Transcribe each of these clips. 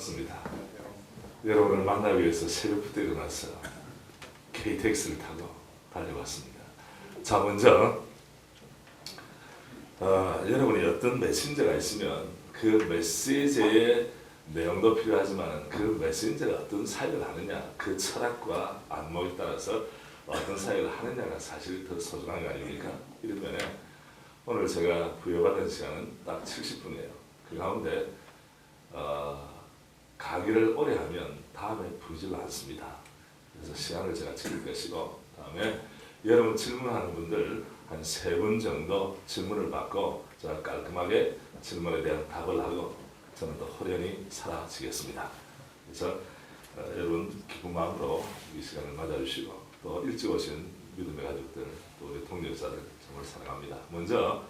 반갑습니다. 여러분을 만나기 위해서 새벽부터 일어나서 KTX를 타고 달려왔습니다. 자, 먼저 여러분이 어떤 메신저가 있으면 그 메시지의 내용도 필요하지만 그 메신저가 어떤 사역을 하느냐, 그 철학과 안목에 따라서 어떤 사역을 하느냐가 사실 더 소중한 거 아닙니까? 이런 면에 오늘 제가 부여받은 시간은 딱 70분이에요. 그 가운데 가기를 오래 하면 다음에 부르질 않습니다. 그래서 시간을 제가 지킬 것이고, 다음에 여러분 질문하는 분들 한 3분 정도 질문을 받고 제가 깔끔하게 질문에 대한 답을 하고 저는 또 호련히 사라지겠습니다. 그래서 여러분 기쁜 마음으로 이 시간을 맞아주시고, 또 일찍 오신 믿음의 가족들, 또 우리 동역자들 정말 사랑합니다. 먼저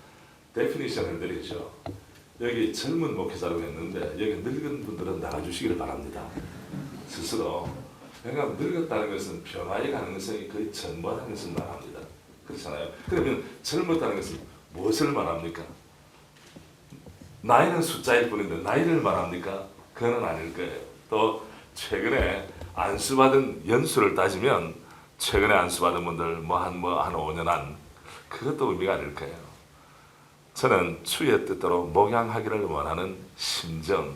데피니션 해드리죠. 여기 젊은 목회자라고 했는데 여기 늙은 분들은 나가주시기를 바랍니다. 스스로. 왜냐하면 늙었다는 것은 변화의 가능성이 거의 전무하다는 것을 말합니다. 그렇잖아요. 그러면 젊었다는 것은 무엇을 말합니까? 나이는 숫자일 뿐인데 나이를 말합니까? 그건 아닐 거예요. 또 최근에 안수받은 연수를 따지면 최근에 안수받은 분들 한 5년 한 그것도 의미가 아닐 거예요. 저는 주의 뜻대로 목양하기를 원하는 심정,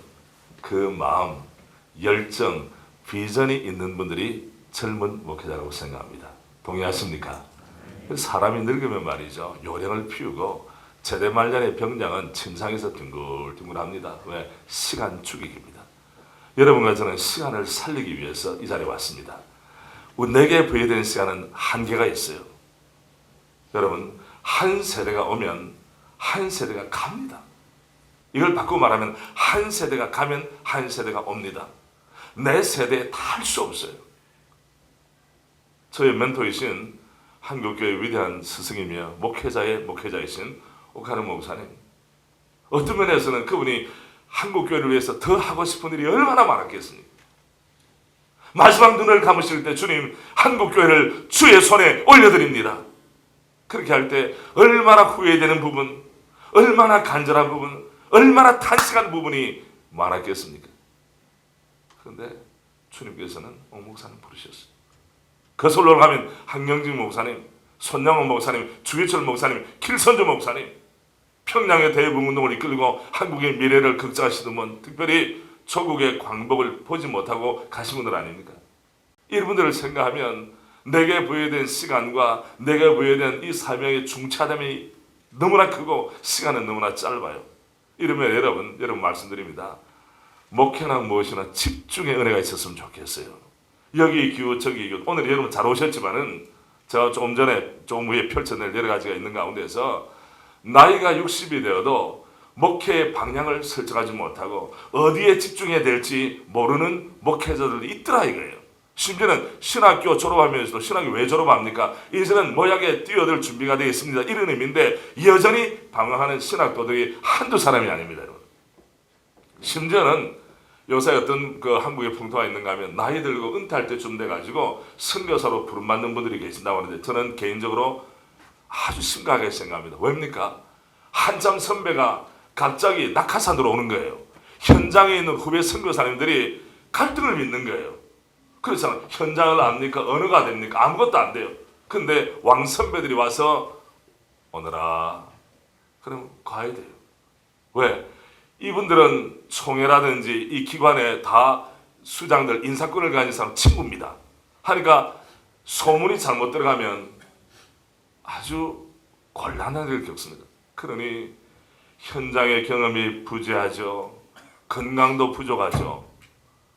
그 마음, 열정, 비전이 있는 분들이 젊은 목회자라고 생각합니다. 동의하십니까? 사람이 늙으면 말이죠, 요령을 피우고 제대 말년의 병장은 침상에서 뒹굴뒹굴합니다. 왜? 시간 죽이기입니다. 여러분과 저는 시간을 살리기 위해서 이 자리에 왔습니다. 내게 부여된 시간은 한계가 있어요. 여러분, 한 세대가 오면 한 세대가 갑니다. 이걸 바꾸고 말하면 한 세대가 가면 한 세대가 옵니다. 내 세대에 다 할 수 없어요. 저의 멘토이신 한국교회 위대한 스승이며 목회자이신 오카르 목사님, 어떤 면에서는 그분이 한국교회를 위해서 더 하고 싶은 일이 얼마나 많았겠습니까? 마지막 눈을 감으실 때 주님, 한국교회를 주의 손에 올려드립니다. 그렇게 할 때 얼마나 후회되는 부분, 얼마나 간절한 부분, 얼마나 탄식한 부분이 많았겠습니까? 그런데 주님께서는 옥 목사님 부르셨어요. 거슬러 가면 한경진 목사님, 손양원 목사님, 주기철 목사님, 길선조 목사님, 평양의 대북운동을 이끌고 한국의 미래를 걱정하시는 분, 특별히 조국의 광복을 보지 못하고 가신 분들 아닙니까? 이분들을 생각하면 내게 부여된 시간과 내게 부여된 이 사명의 중차됨이 너무나 크고 시간은 너무나 짧아요. 이러면 여러분 말씀드립니다. 목회나 무엇이나 집중의 은혜가 있었으면 좋겠어요. 여기 기후 저기 기후. 오늘 여러분 잘 오셨지만은 제가 조금 전에 조금 위에 펼쳐낼 여러 가지가 있는 가운데서 나이가 60이 되어도 목회의 방향을 설정하지 못하고 어디에 집중해야 될지 모르는 목회자들이 있더라 이거예요. 심지어는 신학교 졸업하면서도 신학교 왜 졸업합니까? 이제는 모약에 뛰어들 준비가 되어 있습니다. 이런 의미인데 여전히 방황하는 신학도들이 한두 사람이 아닙니다. 여러분. 심지어는 요새 어떤 그 한국의 풍토가 있는가 하면 나이 들고 은퇴할 때쯤 돼가지고 선교사로 부름받는 분들이 계신다고 하는데 저는 개인적으로 아주 심각하게 생각합니다. 왜입니까? 한참 선배가 갑자기 낙하산으로 오는 거예요. 현장에 있는 후배 선교사님들이 갈등을 믿는 거예요. 그렇잖아요. 현장을 압니까? 언어가 됩니까? 아무것도 안 돼요. 근데 왕 선배들이 와서 오너라. 그럼 가야 돼요. 왜? 이분들은 총회라든지 이 기관에 다 수장들, 인사권을 가진 사람 친구입니다. 하니까 소문이 잘못 들어가면 아주 곤란한 일을 겪습니다. 그러니 현장의 경험이 부재하죠. 건강도 부족하죠.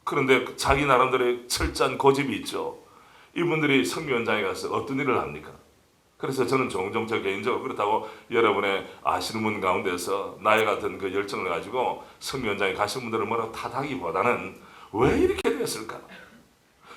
그런데 자기 나름대로의 철저한 고집이 있죠. 이분들이 선교 현장에 가서 어떤 일을 합니까? 그래서 저는 종종 저 개인적으로 그렇다고 여러분의 아시는 분 가운데서 나의 같은 그 열정을 가지고 선교 현장에 가신 분들을 뭐라고 탓하기보다는 왜 이렇게 되었을까?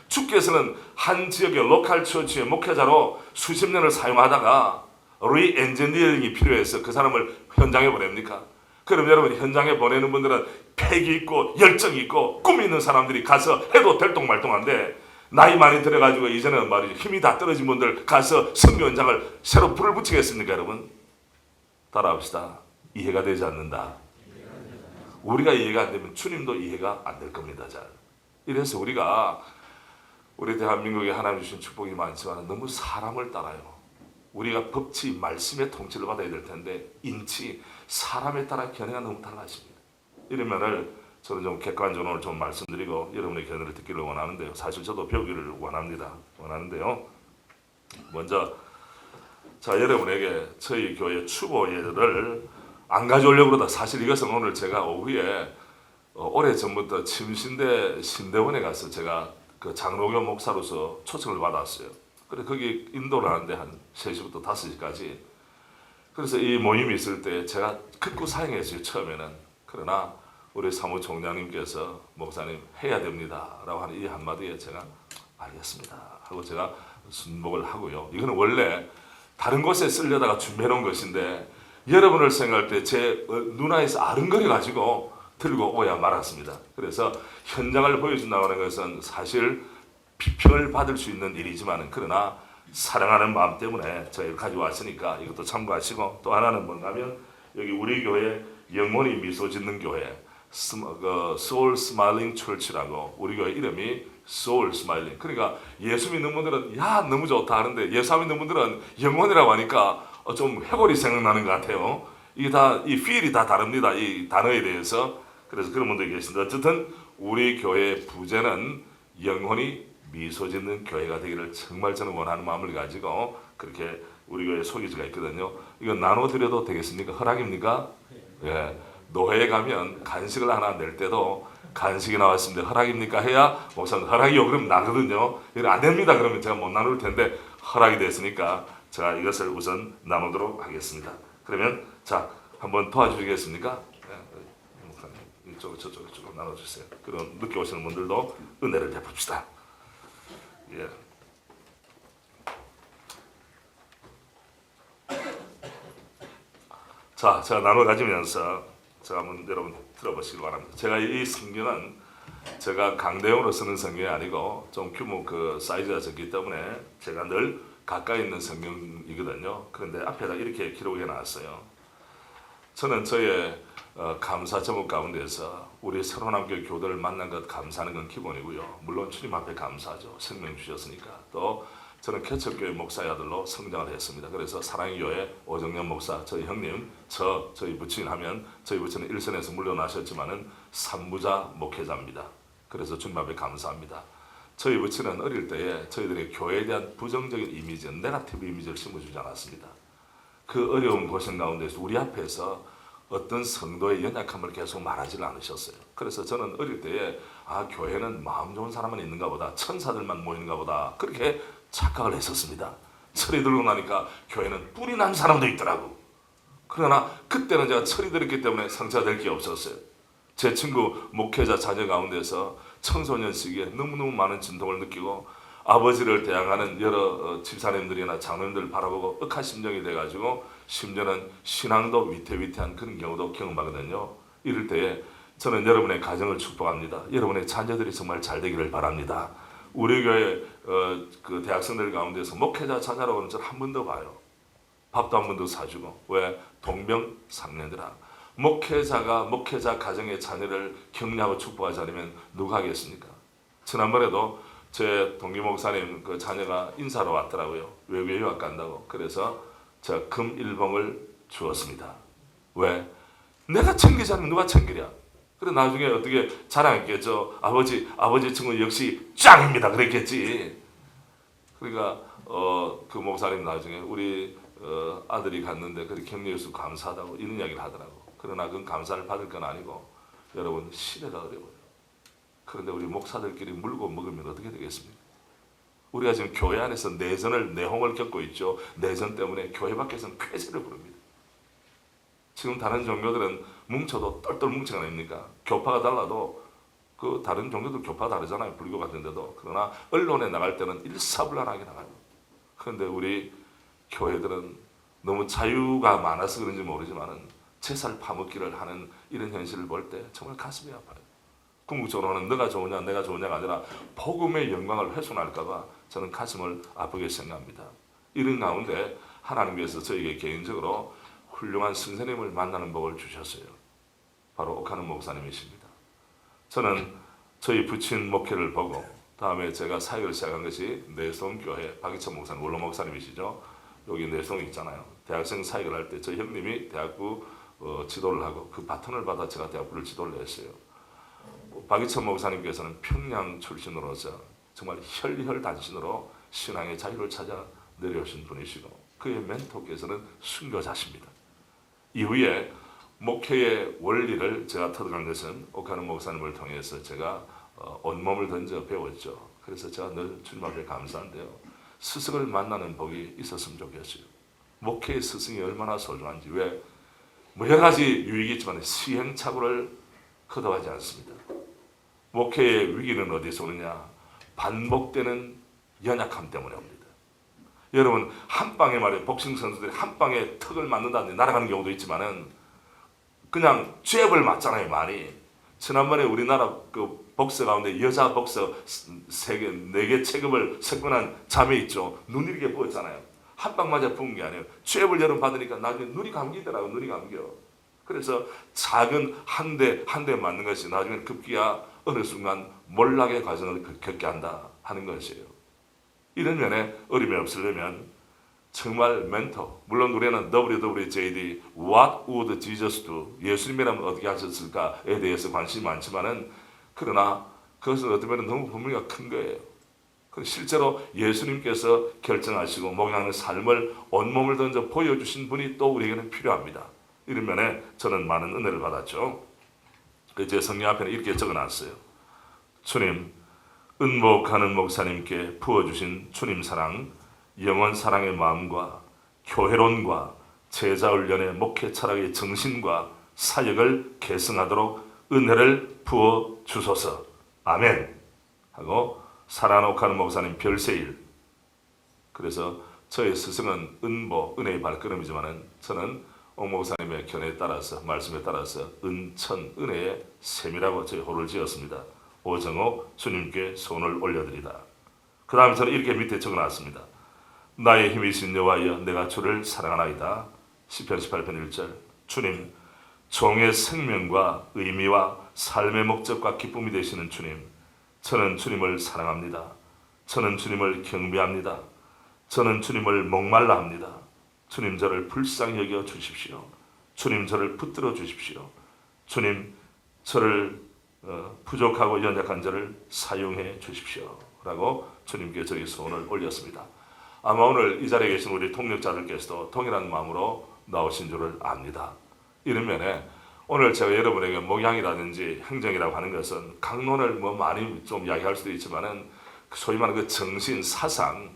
주께서는 한 지역의 로컬 처치의 목회자로 수십 년을 사용하다가 리엔지니어링이 필요해서 그 사람을 현장에 보냅니까? 그럼 여러분 현장에 보내는 분들은 패기 있고 열정이 있고 꿈이 있는 사람들이 가서 해도 될똥말똥한데 나이 많이 들어가지고 이제는 말이죠 힘이 다 떨어진 분들 가서 선교 현장을 새로 불을 붙이겠습니까 여러분? 따라합시다. 이해가 되지 않는다. 우리가 이해가 안 되면 주님도 이해가 안 될 겁니다. 잘. 이래서 우리 대한민국에 하나님 주신 축복이 많지만 너무 사람을 따라요. 우리가 법치, 말씀의 통치를 받아야 될 텐데 인치, 사람에 따라 견해가 너무 달라집니다. 이런 면을 저는 좀 객관적으로 좀 말씀드리고 여러분의 견해를 듣기를 원하는데요. 사실 저도 배우기를 원하는데요. 먼저 자, 여러분에게 저희 교회 추보회를 안 가져오려고 그러다 사실 이것은 오늘 제가 오후에 오래전부터 침신대 신대원에 가서 제가 그 장로교 목사로서 초청을 받았어요. 그래 거기 인도를 하는데 한 3시부터 5시까지. 그래서 이 모임이 있을 때 제가 극구 사양했어요. 처음에는. 그러나 우리 사무총장님께서 목사님 해야 됩니다 라고 하는 이 한마디에 제가 알겠습니다 하고 제가 순복을 하고요. 이거는 원래 다른 곳에 쓰려다가 준비해 놓은 것인데 여러분을 생각할 때 제 눈앞에서 아른거려 가지고 들고 오야 말았습니다. 그래서 현장을 보여준다고 하는 것은 사실 비평을 받을 수 있는 일이지만 그러나 사랑하는 마음 때문에 저희를 가져왔으니까 이것도 참고하시고, 또 하나는 뭔가면 여기 우리 교회 영혼이 미소 짓는 교회 소울 스마일링 철치라고, 우리 교회 이름이 소울 스마일링. 그러니까 예수 믿는 분들은 야 너무 좋다 하는데 예수 믿는 분들은 영혼이라고 하니까 좀 해골이 생각나는 것 같아요. 이게 다 이 필이 다 다릅니다. 이 단어에 대해서. 그래서 그런 분들이 계신데 어쨌든 우리 교회 부제는 영혼이 미소 짓는 교회가 되기를 정말 저는 원하는 마음을 가지고 그렇게 우리 교회 소개지가 있거든요. 이거 나눠드려도 되겠습니까? 허락입니까? 예. 노회에 가면 간식을 하나 낼 때도 간식이 나왔습니다. 허락입니까? 해야 목사님 허락이요 그럼 나거든요. 이거 안 됩니다. 그러면 제가 못 나눌 텐데 허락이 됐으니까 제가 이것을 우선 나누도록 하겠습니다. 그러면 자 한번 도와주시겠습니까? 예. 목사님 이쪽 저쪽 나눠주세요. 그럼 늦게 오시는 분들도 은혜를 베풉시다. 예. 자, 제가 나눠 가지면서 제가 한번 여러분 들어보시기 바랍니다. 제가 이 성경은 제가 강대용으로 쓰는 성경이 아니고 좀 규모 그 사이즈가 적기 때문에 제가 늘 가까이 있는 성경이거든요. 그런데 앞에다 이렇게 기록해 놨어요. 저는 저의 감사 제목 가운데서 우리 새로남교 교도를 만난 것 감사하는 건 기본이고요. 물론 주님 앞에 감사하죠. 생명 주셨으니까. 또 저는 개척교회 목사의 아들로 성장을 했습니다. 그래서 사랑의 교회 오정년 목사, 저희 형님, 저희 부친 하면 저희 부친은 일선에서 물러나셨지만은 산부자 목회자입니다. 그래서 주님 앞에 감사합니다. 저희 부친은 어릴 때에 저희들의 교회에 대한 부정적인 이미지, 네거티브 이미지를 심어주지 않았습니다. 그 어려운 고생 가운데서 우리 앞에서 어떤 성도의 연약함을 계속 말하지 않으셨어요. 그래서 저는 어릴 때에 교회는 마음 좋은 사람만 있는가 보다, 천사들만 모이는가 보다 그렇게 착각을 했었습니다. 철이 들고 나니까 교회는 뿔이 난 사람도 있더라고. 그러나 그때는 제가 철이 들었기 때문에 상처될 게 없었어요. 제 친구 목회자 자녀 가운데서 청소년 시기에 너무너무 많은 진동을 느끼고 아버지를 대항하는 여러 집사님들이나 장로님들을 바라보고 억하심정이 돼가지고 심지어는 신앙도 위태위태한 그런 경우도 경험하거든요. 이럴 때에 저는 여러분의 가정을 축복합니다. 여러분의 자녀들이 정말 잘 되기를 바랍니다. 우리 교회 그 대학생들 가운데서 목회자 자녀라고 하는 절 한 번도 봐요. 밥도 한 번도 사주고. 왜? 동병상련이라. 목회자 가정의 자녀를 격려하고 축복하지 않으면 누가 하겠습니까? 지난번에도 제 동기 목사님 그 자녀가 인사로 왔더라고요. 외국에 유학 간다고. 그래서 제가 금 1봉을 주었습니다. 왜? 내가 챙기지 않으면 누가 챙기랴? 그래 나중에 어떻게 자랑했겠죠. 아버지 친구 역시 짱입니다. 그랬겠지. 그러니까 그 목사님 나중에 우리 아들이 갔는데 그렇게 격려해서 감사하다고 이런 이야기를 하더라고. 그러나 그건 감사를 받을 건 아니고 여러분 시대가 어려워요. 그런데 우리 목사들끼리 물고 먹으면 어떻게 되겠습니까? 우리가 지금 교회 안에서 내홍을 겪고 있죠. 내전 때문에 교회 밖에서는 폐쇄를 부릅니다. 지금 다른 종교들은 뭉쳐도 똘똘 뭉치가 아닙니까? 교파가 달라도 그 다른 종교들 교파 다르잖아요. 불교 같은데도. 그러나 언론에 나갈 때는 일사불란하게 나가요. 그런데 우리 교회들은 너무 자유가 많아서 그런지 모르지만은 제살 파먹기를 하는 이런 현실을 볼 때 정말 가슴이 아파요. 궁극적으로는 너가 좋으냐 내가 좋으냐가 아니라 복음의 영광을 훼손할까 봐 저는 가슴을 아프게 생각합니다. 이런 가운데 하나님께서 저에게 개인적으로 훌륭한 선생님을 만나는 복을 주셨어요. 바로 옥하는 목사님이십니다. 저는 저희 부친 목회를 보고 다음에 제가 사역을 시작한 것이 내성교회 박희천 목사님, 원로 목사님이시죠. 여기 내성 있잖아요. 대학생 사역을 할 때 저희 형님이 대학부 지도를 하고 그 바톤을 받아 제가 대학부를 지도를 했어요. 박희천 목사님께서는 평양 출신으로서 정말 혈혈단신으로 신앙의 자유를 찾아 내려오신 분이시고 그의 멘토께서는 순교자십니다. 이후에 목회의 원리를 제가 터득한 것은 옥하는 목사님을 통해서 제가 온몸을 던져 배웠죠. 그래서 제가 늘 주님 앞에 감사한데요. 스승을 만나는 복이 있었으면 좋겠어요. 목회의 스승이 얼마나 소중한지. 왜? 뭐 여러 가지 유익이 있지만 시행착오를 허도하지 않습니다. 목회의 위기는 어디서 오느냐? 반복되는 연약함 때문에 옵니다. 여러분 한 방에 말이에요. 복싱 선수들이 한 방에 턱을 맞는다든지 날아가는 경우도 있지만은 그냥 잽을 맞잖아요. 많이. 지난번에 우리나라 그 복서 가운데 여자 복서 4개 체급을 석권한 자매 있죠. 눈 이렇게 부었잖아요. 한 방 맞아 부은 게 아니에요. 잽을 여름 받으니까 나중에 눈이 감기더라고. 눈이 감겨. 그래서 작은 한 대 한 대 맞는 것이 나중에 급기야 어느 순간 몰락의 과정을 겪게 한다 하는 것이에요. 이런 면에 어림이 없으려면 정말 멘토, 물론 우리는 WWJD What would Jesus do? 예수님이라면 어떻게 하셨을까에 대해서 관심이 많지만은 그러나 그것은 어떤 면은 너무 분명히가 큰 거예요. 실제로 예수님께서 결정하시고 목양하는 삶을 온몸을 던져 보여주신 분이 또 우리에게는 필요합니다. 이런 면에 저는 많은 은혜를 받았죠. 제 성경 앞에는 이렇게 적어놨어요. 주님, 은복하는 목사님께 부어주신 주님 사랑, 영원 사랑의 마음과 교회론과 제자훈련의 목회 철학의 정신과 사역을 계승하도록 은혜를 부어주소서. 아멘. 하고 사랑하는 옥하는 목사님 별세일. 그래서 저의 스승은 은보, 은혜의 발걸음이지만 저는 옥 목사님의 견해에 따라서 말씀에 따라서 은천, 은혜의 셈이라고 저희 호를 지었습니다. 오정호 주님께 손을 올려드리다. 그 다음에 저는 이렇게 밑에 적어놨습니다. 나의 힘이신 여호와여 내가 주를 사랑하나이다. 시편 18편 1절. 주님, 종의 생명과 의미와 삶의 목적과 기쁨이 되시는 주님, 저는 주님을 사랑합니다. 저는 주님을 경배합니다. 저는 주님을 목말라 합니다. 주님 저를 불쌍히 여겨 주십시오. 주님 저를 붙들어 주십시오. 주님 저를 부족하고 연약한 저를 사용해 주십시오. 라고 주님께 저희 손을 올렸습니다. 아마 오늘 이 자리에 계신 우리 동력자들께서도 동일한 마음으로 나오신 줄을 압니다. 이런 면에 오늘 제가 여러분에게 목양이라든지 행정이라고 하는 것은 강론을 뭐 많이 좀 이야기할 수도 있지만은 소위 말하는 그 정신, 사상,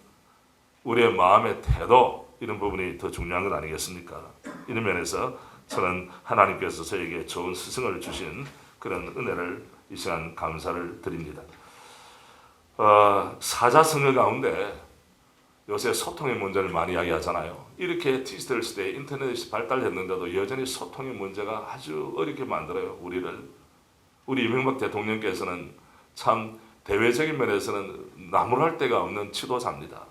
우리의 마음의 태도 이런 부분이 더 중요한 것 아니겠습니까? 이런 면에서 저는 하나님께서 저에게 좋은 스승을 주신 그런 은혜를 이 시간 감사를 드립니다. 사자성어 가운데 요새 소통의 문제를 많이 이야기하잖아요. 이렇게 디지털 시대에 인터넷이 발달했는데도 여전히 소통의 문제가 아주 어렵게 만들어요. 우리 이명박 대통령께서는 참 대외적인 면에서는 나무랄 데가 없는 지도자입니다.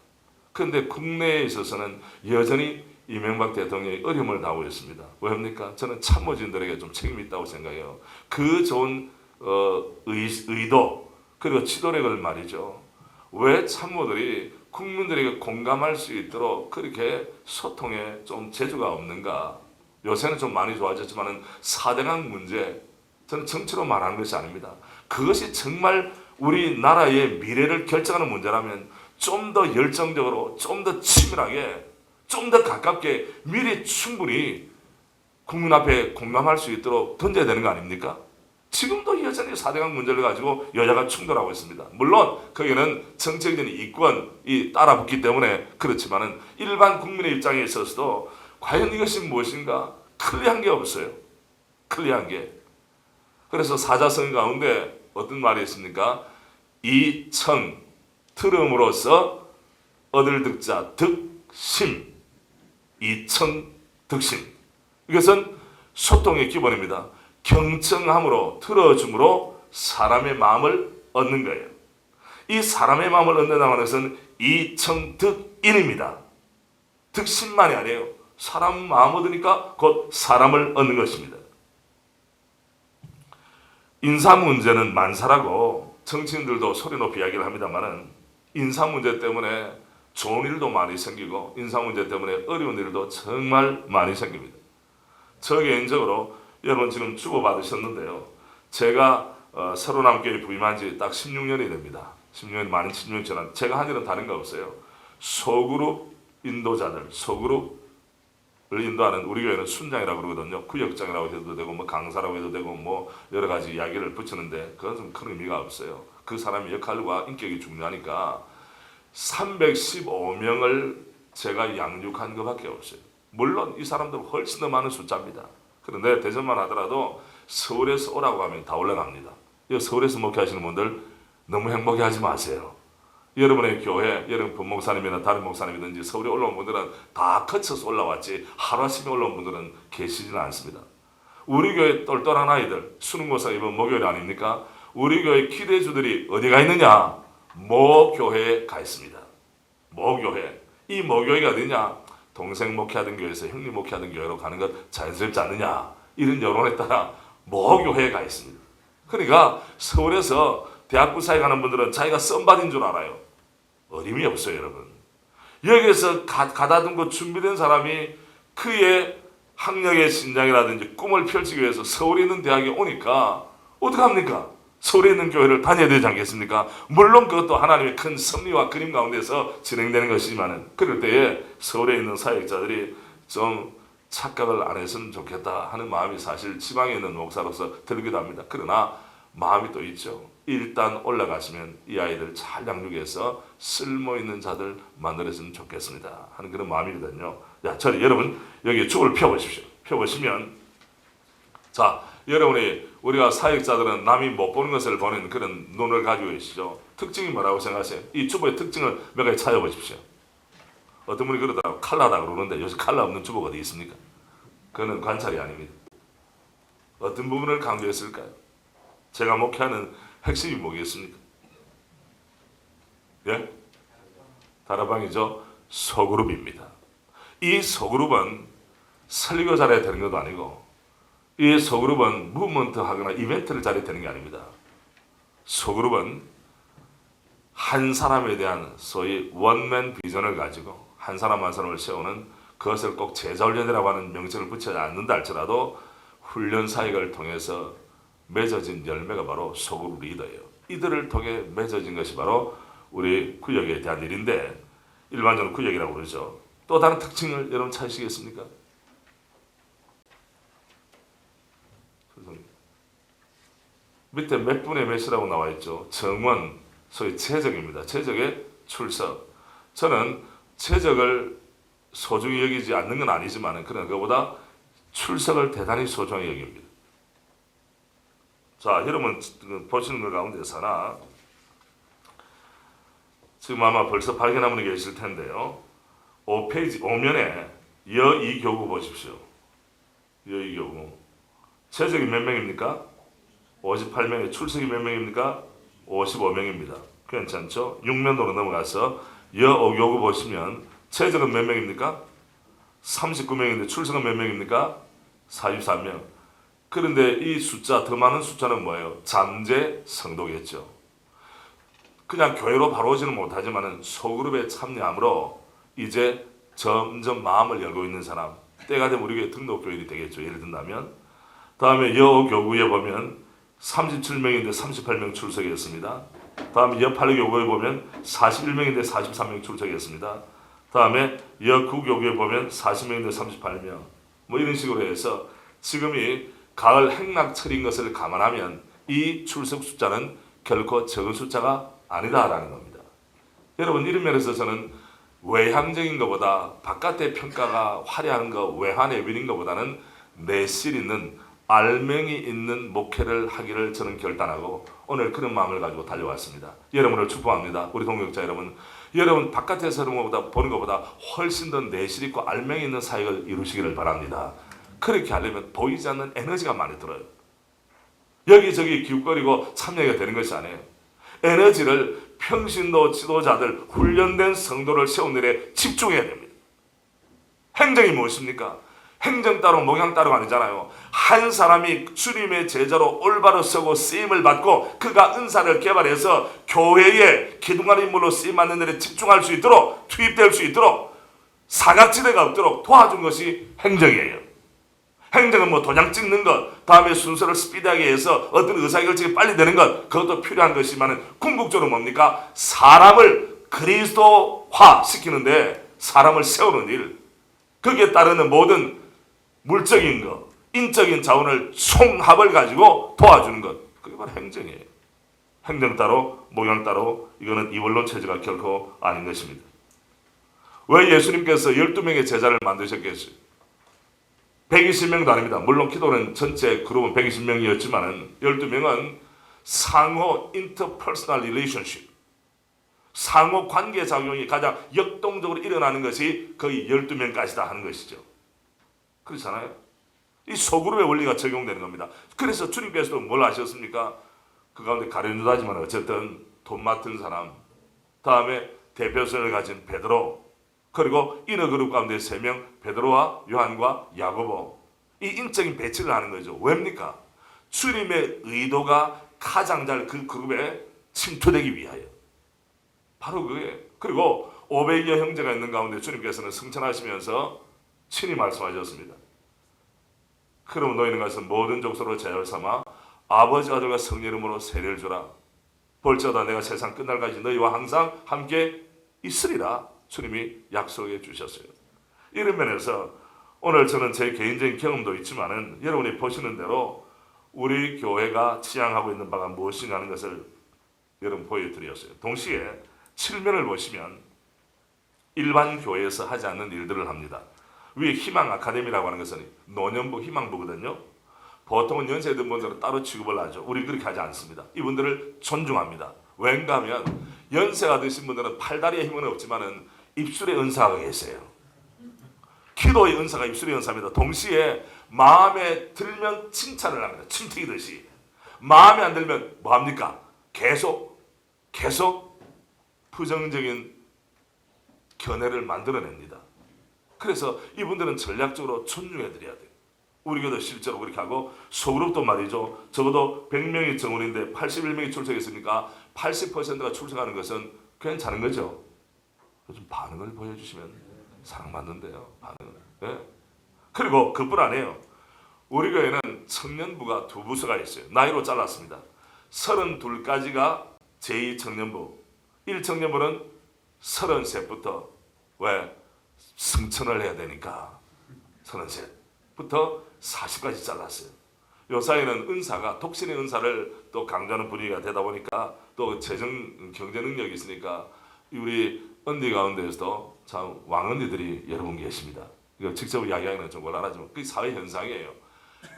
그런데 국내에 있어서는 여전히 이명박 대통령이 어려움을 당하고 있습니다. 왜입니까? 저는 참모진들에게 좀 책임이 있다고 생각해요. 그 좋은 의도 그리고 지도력을 말이죠. 왜 참모들이 국민들에게 공감할 수 있도록 그렇게 소통에 좀 재주가 없는가? 요새는 좀 많이 좋아졌지만 4대강 문제, 저는 정치로 말하는 것이 아닙니다. 그것이 정말 우리나라의 미래를 결정하는 문제라면 좀 더 열정적으로, 좀 더 치밀하게, 좀 더 가깝게 미리 충분히 국민 앞에 공감할 수 있도록 던져야 되는 거 아닙니까? 지금도 여전히 4대강 문제를 가지고 여야가 충돌하고 있습니다. 물론 거기는 정책적인 이권이 따라붙기 때문에 그렇지만은 일반 국민의 입장에 있어서도 과연 이것이 무엇인가 클리어한 게 없어요. 클리어한 게. 그래서 사자성 가운데 어떤 말이 있습니까? 이청 들음으로써 얻을 득자 득심. 이청 득심. 이것은 소통의 기본입니다. 경청함으로 들어줌으로 사람의 마음을 얻는 거예요. 이 사람의 마음을 얻는다는 것은 이청득인입니다. 득심만이 아니에요. 사람 마음 얻으니까 곧 사람을 얻는 것입니다. 인사 문제는 만사라고 정치인들도 소리 높이 이야기를 합니다만은 인사 문제 때문에 좋은 일도 많이 생기고 인사 문제 때문에 어려운 일도 정말 많이 생깁니다. 저 개인적으로 여러분 지금 주고받으셨는데요. 제가 새로남교회 부임한 지 딱 16년이 됩니다. 16년 많은 16년 전에 제가 한 일은 다른 거 없어요. 소그룹 인도자들, 소그룹을 인도하는 우리 교회는 순장이라고 그러거든요. 구역장이라고 해도 되고 뭐 강사라고 해도 되고 뭐 여러 가지 이야기를 붙이는데 그건 좀 큰 의미가 없어요. 그 사람의 역할과 인격이 중요하니까 315명을 제가 양육한 것밖에 없어요. 물론 이 사람들은 훨씬 더 많은 숫자입니다. 그런데 대전만 하더라도 서울에서 오라고 하면 다 올라갑니다. 서울에서 목회하시는 분들 너무 행복해하지 마세요. 여러분의 교회, 여러분 부목사님이나 다른 목사님이든지 서울에 올라온 분들은 다 거쳐서 올라왔지 하루아침에 올라온 분들은 계시지는 않습니다. 우리 교회 똘똘한 아이들 수능고사 이번 목요일 아닙니까? 우리 교회 기대주들이 어디가 있느냐? 모교회에 가 있습니다. 모교회. 이 모교회가 어디냐? 동생 목회하던 교회에서 형님 목회하던 교회로 가는 것 자연스럽지 않느냐? 이런 여론에 따라 모교회에 가 있습니다. 그러니까 서울에서 대학부 사에 가는 분들은 자기가 썸바디인 줄 알아요. 어림이 없어요, 여러분. 여기에서 가다듬고 준비된 사람이 그의 학력의 신장이라든지 꿈을 펼치기 위해서 서울에 있는 대학에 오니까 어떡합니까? 서울에 있는 교회를 다녀야 되지 않겠습니까? 물론 그것도 하나님의 큰 섭리와 그림 가운데서 진행되는 것이지만 그럴 때에 서울에 있는 사역자들이 좀 착각을 안 했으면 좋겠다 하는 마음이 사실 지방에 있는 목사로서 들기도 합니다. 그러나 마음이 또 있죠. 일단 올라가시면 이 아이들 잘 양육해서 쓸모있는 자들 만들었으면 좋겠습니다 하는 그런 마음이거든요. 자, 여러분 여기 줄을 펴보십시오. 펴보시면 자, 여러분이 우리가 사역자들은 남이 못 보는 것을 보는 그런 눈을 가지고 계시죠. 특징이 뭐라고 생각하세요? 이 주보의 특징을 몇 가지 찾아보십시오. 어떤 분이 그러더라고요. 칼라다 그러는데 요새 칼라 없는 주보가 어디 있습니까? 그거는 관찰이 아닙니다. 어떤 부분을 강조했을까요? 제가 목회하는 핵심이 뭐겠습니까? 예? 다락방이죠. 소그룹입니다. 이 소그룹은 설교 잘해야 되는 것도 아니고 이 소그룹은 무브먼트 하거나 이벤트를 잘해야 되는 게 아닙니다. 소그룹은 한 사람에 대한 소위 원맨 비전을 가지고 한 사람 한 사람을 세우는 그것을 꼭 제자훈련이라고 하는 명칭을 붙이지 않는다 할지라도 훈련 사역을 통해서 맺어진 열매가 바로 소그룹 리더예요. 이들을 통해 맺어진 것이 바로 우리 구역에 대한 일인데 일반적으로 구역이라고 그러죠. 또 다른 특징을 여러분 찾으시겠습니까? 밑에 몇 분의 몇이라고 나와 있죠. 정원, 소위 최적입니다. 최적의 출석. 저는 최적을 소중히 여기지 않는 건 아니지만 그러나 그보다 출석을 대단히 소중히 여깁니다. 자, 여러분 보시는 것 가운데서 하나 지금 아마 벌써 발견한 분이 계실 텐데요. 5페이지 5면에 여이교구 보십시오. 여이교구 최적이 몇 명입니까? 58명에 출석이 몇 명입니까? 55명입니다. 괜찮죠? 6면도로 넘어가서 여오교구 보시면 최적은 몇 명입니까? 39명인데 출석은 몇 명입니까? 43명. 그런데 이 숫자, 더 많은 숫자는 뭐예요? 잠재 성도겠죠. 그냥 교회로 바로 오지는 못하지만 소그룹에 참여함으로 이제 점점 마음을 열고 있는 사람, 때가 되면 우리 교회 등록교인이 되겠죠. 예를 든다면 다음에 여교구에 보면 37명인데 38명 출석했습니다. 다음에 여팔교구에 보면 41명인데 43명 출석했습니다. 다음에 여구교구에 보면 40명인데 38명 뭐 이런 식으로 해서 지금이 가을 행락철인 것을 감안하면 이 출석 숫자는 결코 적은 숫자가 아니다라는 겁니다. 여러분 이런 면에서 저는 외향적인 것보다 바깥의 평가가 화려한 것, 외환 예민인 것보다는 내실 있는 알맹이 있는 목회를 하기를 저는 결단하고 오늘 그런 마음을 가지고 달려왔습니다. 여러분을 축복합니다. 우리 동역자 여러분, 여러분 바깥에서 보는 것보다 훨씬 더 내실 있고 알맹이 있는 사역을 이루시기를 바랍니다. 그렇게 하려면 보이지 않는 에너지가 많이 들어요. 여기저기 기웃거리고 참여가 되는 것이 아니에요. 에너지를 평신도 지도자들, 훈련된 성도를 세우는 일에 집중해야 됩니다. 행정이 무엇입니까? 행정 따로 목양 따로가 아니잖아요. 한 사람이 주님의 제자로 올바로 서고 쓰임을 받고 그가 은사를 개발해서 교회의 기둥한 인물로 쓰임받는 일에 집중할 수 있도록, 투입될 수 있도록, 사각지대가 없도록 도와준 것이 행정이에요. 행정은 뭐 도장 찍는 것, 다음에 순서를 스피드하게 해서 어떤 의사결정이 빨리 되는 것, 그것도 필요한 것이지만 궁극적으로 뭡니까? 사람을 그리스도화 시키는데 사람을 세우는 일, 거기에 따르는 모든 물적인 것, 인적인 자원을 총합을 가지고 도와주는 것, 그게 바로 행정이에요. 행정 따로 목양 따로, 이거는 이원론 체제가 결코 아닌 것입니다. 왜 예수님께서 12명의 제자를 만드셨겠어요? 120명도 아닙니다. 물론 기도는 전체 그룹은 120명이었지만 12명은 상호 interpersonal relationship, 상호 관계작용이 가장 역동적으로 일어나는 것이 거의 12명까지다 하는 것이죠. 그렇잖아요. 이 소그룹의 원리가 적용되는 겁니다. 그래서 주님께서도 뭘 하셨습니까? 그 가운데 가룟유다지만 어쨌든 돈 맡은 사람, 다음에 대표성을 가진 베드로, 그리고 이너 그룹 가운데 3명, 베드로와 요한과 야고보, 이 인적인 배치를 하는 거죠. 왜입니까? 주님의 의도가 가장 잘 그 그룹에 침투되기 위하여. 바로 그게. 그리고 500여 형제가 있는 가운데 주님께서는 승천하시면서 친히 말씀하셨습니다. 그러면 너희는 가서 모든 족속으로 제자를 삼아 아버지 아들과 성령 이름으로 세례를 주라. 볼지어다 내가 세상 끝날까지 너희와 항상 함께 있으리라. 주님이 약속해 주셨어요. 이런 면에서 오늘 저는 제 개인적인 경험도 있지만은 여러분이 보시는 대로 우리 교회가 지향하고 있는 바가 무엇인가 하는 것을 여러분 보여드렸어요. 동시에 칠면을 보시면 일반 교회에서 하지 않는 일들을 합니다. 위에 희망 아카데미라고 하는 것은 노년부 희망부거든요. 보통은 연세 든 분들은 따로 취급을 하죠. 우리 그렇게 하지 않습니다. 이분들을 존중합니다. 왠가 하면 연세가 드신 분들은 팔다리에 힘은 없지만은 입술의 은사가 계세요. 기도의 은사가 입술의 은사입니다. 동시에 마음에 들면 칭찬을 합니다. 침 튀기듯이. 마음에 안 들면 뭐합니까? 계속 부정적인 견해를 만들어냅니다. 그래서 이분들은 전략적으로 존중해드려야 돼요. 우리 교도 실제로 그렇게 하고, 소그룹도 말이죠. 적어도 100명이 정원인데 81명이 출석했으니까 80%가 출석하는 것은 괜찮은 거죠. 좀 반응을 보여주시면 사랑받는데요. 반응을. 네? 그리고 그뿐 아니에요. 우리 교회는 청년부가 2부서가 있어요. 나이로 잘랐습니다. 32까지가 제2청년부, 1청년부는 33부터 왜? 승천을 해야 되니까 33부터 40까지 잘랐어요. 요 사이는 은사가, 독신의 은사를 또 강조하는 분위기가 되다 보니까 또 재정 경제 능력이 있으니까 우리 언니 가운데서도 참 왕언니들이 여러분 계십니다. 이거 직접 이야기하기는 좀 곤란하지만 그게 사회 현상이에요.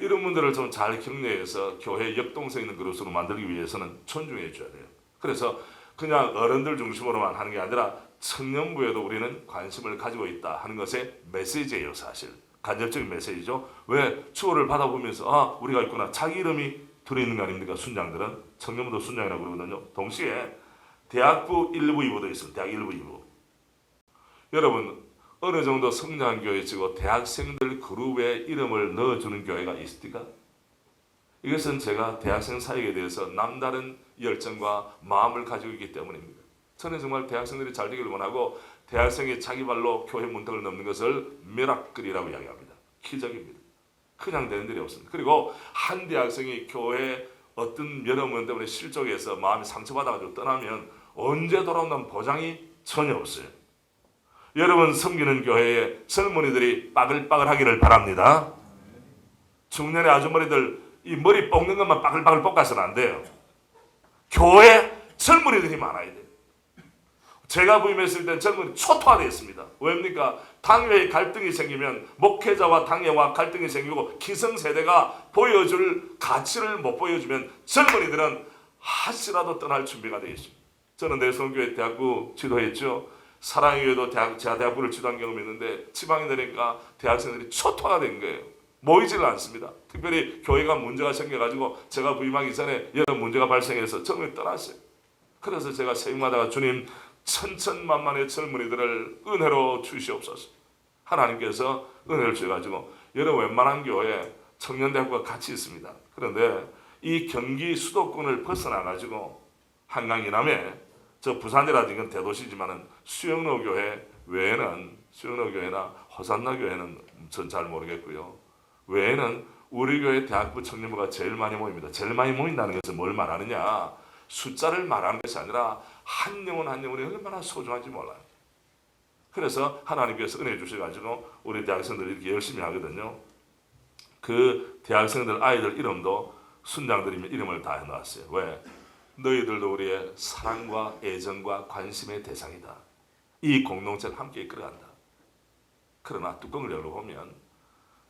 이런 분들을 좀 잘 격려해서 교회 역동성 있는 그릇으로 만들기 위해서는 존중해 줘야 돼요. 그래서 그냥 어른들 중심으로만 하는 게 아니라 청년부에도 우리는 관심을 가지고 있다 하는 것의 메시지예요. 사실 간접적인 메시지죠. 왜? 추호를 받아보면서 아 우리가 있구나, 자기 이름이 들어있는 거 아닙니까? 순장들은 청년부도 순장이라고 그러거든요. 동시에 대학부 1부 2부도 있습니다. 대학 1부 2부. 여러분 어느 정도 성장한 교회치고 대학생들 그룹에 이름을 넣어주는 교회가 있습니까? 이것은 제가 대학생 사역에 대해서 남다른 열정과 마음을 가지고 있기 때문입니다. 저는 정말 대학생들이 잘 되기를 원하고 대학생이 자기 발로 교회 문턱을 넘는 것을 미라클이라고 이야기합니다. 기적입니다. 그냥 되는 일이 없습니다. 그리고 한 대학생이 교회 어떤 여러 문 때문에 실족해서 마음이 상처받아가지고 떠나면 언제 돌아온다는 보장이 전혀 없어요. 여러분 섬기는 교회에 젊은이들이 빠글빠글하기를 바랍니다. 중년의 아주머니들 이 머리 뽑는 것만 빠글빠글 볶아서는 안 돼요. 교회 젊은이들이 많아야 돼요. 제가 부임했을 때 젊은이 초토화되어 있습니다. 왜입니까? 당회에 갈등이 생기면 목회자와 당회와 갈등이 생기고 기성세대가 보여줄 가치를 못 보여주면 젊은이들은 하시라도 떠날 준비가 되어 있습니다. 저는 내성교회 대학부 지도했죠. 사랑교회도 제가 대학부를 지도한 경험이 있는데 지방에 내니까 대학생들이 초토화가 된 거예요. 모이지를 않습니다. 특별히 교회가 문제가 생겨가지고 제가 부임하기 전에 여러 문제가 발생해서 젊은이 떠났어요. 그래서 제가 세임마다가 주님 천천만만의 젊은이들을 은혜로 주시옵소서. 하나님께서 은혜를 주셔가지고 여러 웬만한 교회 청년대학교가 같이 있습니다. 그런데 이 경기 수도권을 벗어나가지고 한강 이남에 저 부산이라든지 이건 대도시지만은 수영로 교회 외에는 수영로 교회나 호산나 교회는 전 잘 모르겠고요. 외에는 우리 교회 대학부 청년부가 제일 많이 모입니다. 제일 많이 모인다는 것은 뭘 말하느냐? 숫자를 말하는 것이 아니라 한 영혼 한 영혼이 얼마나 소중한지 몰라요. 그래서 하나님께서 은혜 주셔가지고 우리 대학생들이 이렇게 열심히 하거든요. 그 대학생들 아이들 이름도 순장들이면 이름을 다 해놨어요. 왜? 너희들도 우리의 사랑과 애정과 관심의 대상이다. 이 공동체를 함께 이끌어간다. 그러나 뚜껑을 열어보면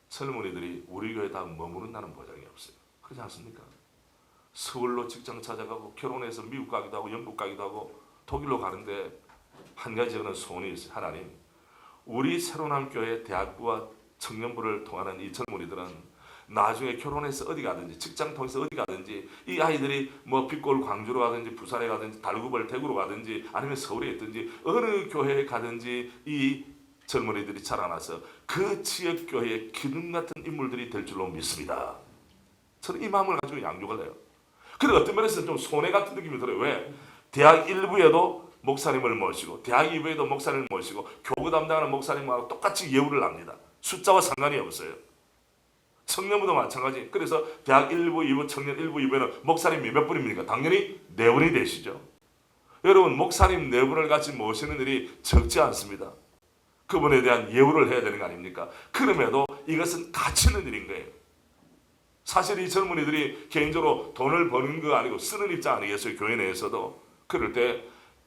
젊은이들이 우리 교회에 다 머무른다는 보장이 없어요. 그렇지 않습니까? 서울로 직장 찾아가고 결혼해서 미국 가기도 하고 영국 가기도 하고 독일로 가는데 한 가지 저는 소원이 있어요. 하나님, 우리 새로남 교회 대학부와 청년부를 통하는 이 젊은이들은 나중에 결혼해서 어디 가든지 직장 통해서 어디 가든지 이 아이들이 뭐 빛골 광주로 가든지 부산에 가든지 달구벌 대구로 가든지 아니면 서울에 있든지 어느 교회에 가든지 이 젊은이들이 자라나서 그 지역 교회의 기둥 같은 인물들이 될 줄로 믿습니다. 저는 이 마음을 가지고 양육을 해요. 그리고 어떤 면에서는 좀 손해 같은 느낌이 들어요. 왜? 대학 1부에도 목사님을 모시고 대학 2부에도 목사님을 모시고 교구 담당하는 목사님하고 똑같이 예우를 합니다. 숫자와 상관이 없어요. 청년부도 마찬가지. 그래서 대학 1부, 2부, 청년 1부, 2부에는 목사님이 몇 분입니까? 당연히 4분이 되시죠. 여러분, 목사님 4분을 같이 모시는 일이 적지 않습니다. 그분에 대한 예우를 해야 되는 거 아닙니까? 그럼에도 이것은 가치 있는 일인 거예요. 사실 이 젊은이들이 개인적으로 돈을 버는 거 아니고 쓰는 입장 아니겠어요? 교회 내에서도. 그럴 때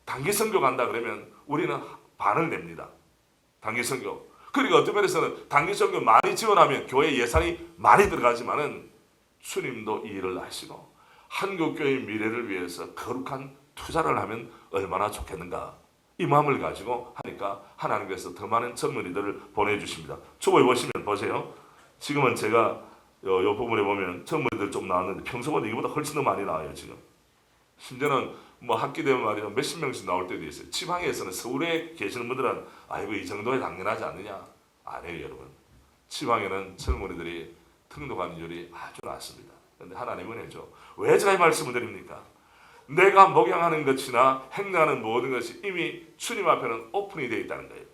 단기 선교 간다 그러면 우리는 반을 냅니다. 단기 선교. 그리고 어떤 면에서는 단기 선교 많이 지원하면 교회 예산이 많이 들어가지만은 주님도 이 일을 하시고 한국교회의 미래를 위해서 거룩한 투자를 하면 얼마나 좋겠는가. 이 마음을 가지고 하니까 하나님께서 더 많은 젊은이들을 보내주십니다. 초보에 보시면 보세요. 지금은 제가 요 부분에 보면 젊은이들 좀 나왔는데 평소보다 이거보다 훨씬 더 많이 나와요. 지금 심지어는 뭐 학기 되면 말이죠 몇십 명씩 나올 때도 있어요. 지방에서는 서울에 계시는 분들은 아이고 이 정도에 당연하지 않느냐. 아니에요 여러분. 지방에는 젊은이들이 등록환율이 아주 낮습니다. 그런데 하나님은 은혜죠. 왜 제가 이 말씀을 드립니까? 내가 목양하는 것이나 행하는 모든 것이 이미 주님 앞에는 오픈이 되어 있다는 거예요.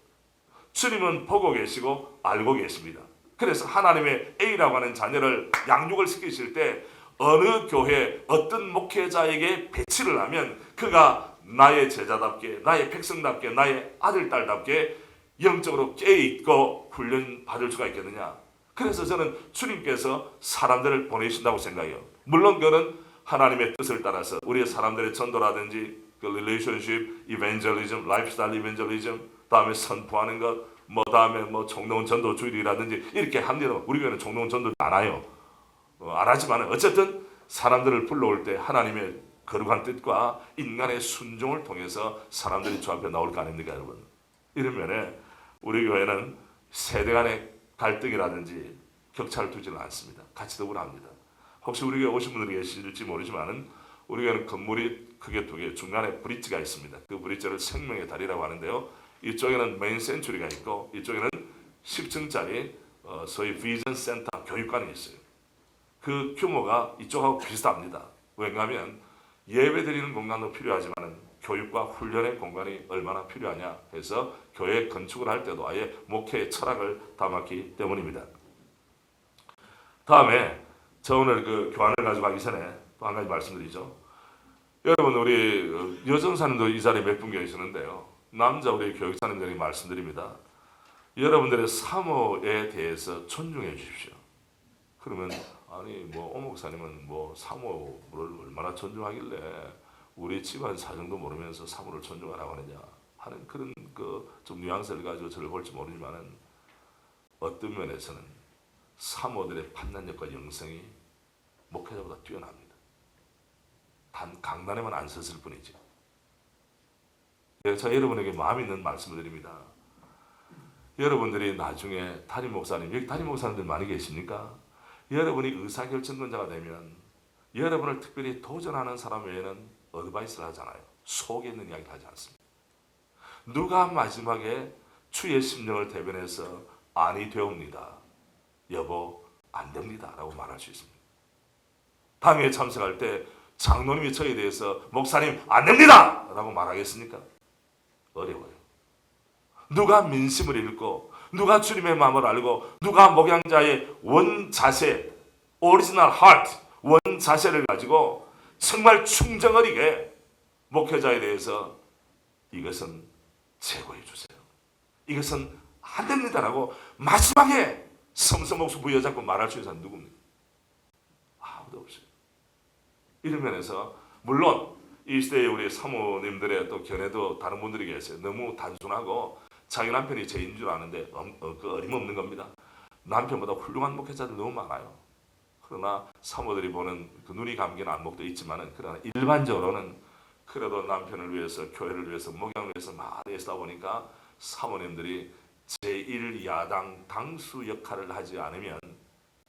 주님은 보고 계시고 알고 계십니다. 그래서 하나님의 A라고 하는 자녀를 양육을 시키실 때 어느 교회 어떤 목회자에게 배치를 하면 그가 나의 제자답게 나의 백성답게 나의 아들 딸답게 영적으로 깨어있고 훈련 받을 수가 있겠느냐. 그래서 저는 주님께서 사람들을 보내신다고 생각해요. 물론 그는 하나님의 뜻을 따라서 우리의 사람들의 전도라든지 그 relationship, evangelism, lifestyle evangelism, 다음에 선포하는 것, 뭐 다음에 뭐 총동 전도주일이라든지 이렇게 합니다. 우리 교회는 총동 전도 안 해요. 안 하지만 어쨌든 사람들을 불러올 때 하나님의 거룩한 뜻과 인간의 순종을 통해서 사람들이 주 앞에 나올 거 아닙니까 여러분. 이런 면에 우리 교회는 세대 간의 갈등이라든지 격차를 두지는 않습니다. 같이 더불어 합니다. 혹시 우리 교회 오신 분들이 계실지 모르지만 우리 교회는 건물이 크게 2개 중간에 브릿지가 있습니다. 그 브릿지를 생명의 다리라고 하는데요. 이쪽에는 메인 센츄리가 있고 이쪽에는 10층짜리 소위 비전 센터 교육관이 있어요. 그 규모가 이쪽하고 비슷합니다. 왜냐하면 예배 드리는 공간도 필요하지만 교육과 훈련의 공간이 얼마나 필요하냐 해서 교회 건축을 할 때도 아예 목회의 철학을 담았기 때문입니다. 다음에 저 오늘 그 교환을 가지고 가기 전에 또 한 가지 말씀드리죠. 여러분 우리 여전사님도 이 자리에 몇 분 계시는데요. 남자 우리 교육사님들이 말씀드립니다. 여러분들의 사모에 대해서 존중해 주십시오. 그러면 아니 뭐 오 목사님은 뭐 사모를 얼마나 존중하길래 우리 집안 사정도 모르면서 사모를 존중하라고 하느냐 하는 그런 그 좀 뉘앙스를 가지고 저를 볼지 모르지만은 어떤 면에서는 사모들의 판단력과 영성이 목회자보다 뛰어납니다. 단 강단에만 안 섰을 뿐이지. 제가 여러분에게 마음 있는 말씀을 드립니다. 여러분들이 나중에 담임 목사님, 여기 담임 목사님들 많이 계십니까? 여러분이 의사결정권자가 되면 여러분을 특별히 도전하는 사람 외에는 어드바이스를 하잖아요. 속에 있는 이야기를 하지 않습니다. 누가 마지막에 주의 심령을 대변해서 아니 되옵니다. 여보 안 됩니다 라고 말할 수 있습니다. 당회에 참석할 때 장로님이 저에 대해서 목사님 안 됩니다 라고 말하겠습니까? 어려워요. 누가 민심을 읽고 누가 주님의 마음을 알고 누가 목양자의 원 자세, 오리지널 하트, 원 자세를 가지고 정말 충정어리게 목회자에 대해서 이것은 제거해 주세요, 이것은 안 됩니다라고 마지막에 성서목수 부여잡고 말할 수 있는 사람 누굽니까? 아무도 없어요. 이런 면에서 물론 이 시대에 우리 사모님들의 또 견해도 다른 분들이 계세요. 너무 단순하고 자기 남편이 죄인 줄 아는데 그 어림없는 겁니다. 남편보다 훌륭한 목회자들 너무 많아요. 그러나 사모들이 보는 그 눈이 감기는 안목도 있지만은 그러나 일반적으로는 그래도 남편을 위해서, 교회를 위해서, 목양을 위해서 많이 애쓰다 보니까 사모님들이 제1야당 당수 역할을 하지 않으면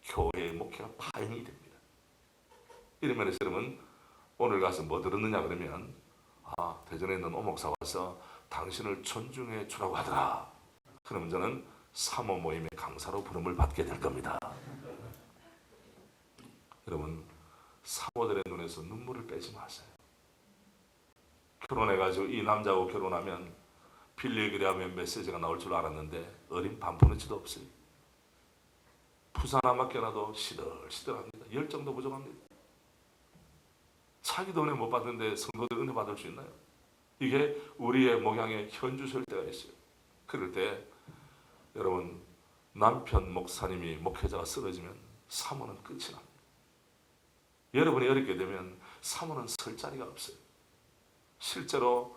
교회의 목회가 파행이 됩니다. 이런 면에서 여러분 오늘 가서 뭐 들었느냐 그러면 대전에 있는 오목사 와서 당신을 존중해 주라고 하더라. 그러면 저는 사모 모임의 강사로 부름을 받게 될 겁니다. 여러분 사모들의 눈에서 눈물을 빼지 마세요. 결혼해가지고 이 남자하고 결혼하면 빌리그레암의 메시지가 나올 줄 알았는데 어린 반포너치도 없어요. 부산 하나 껴놔도 시들시들합니다. 열정도 부족합니다. 자기도 은혜 못 받는데 성도들 은혜 받을 수 있나요? 이게 우리의 목양에 현주소일 때가 있어요. 그럴 때 여러분 남편 목사님이 목회자가 쓰러지면 사모는 끝이 납니다. 여러분이 어렵게 되면 사모는 설 자리가 없어요. 실제로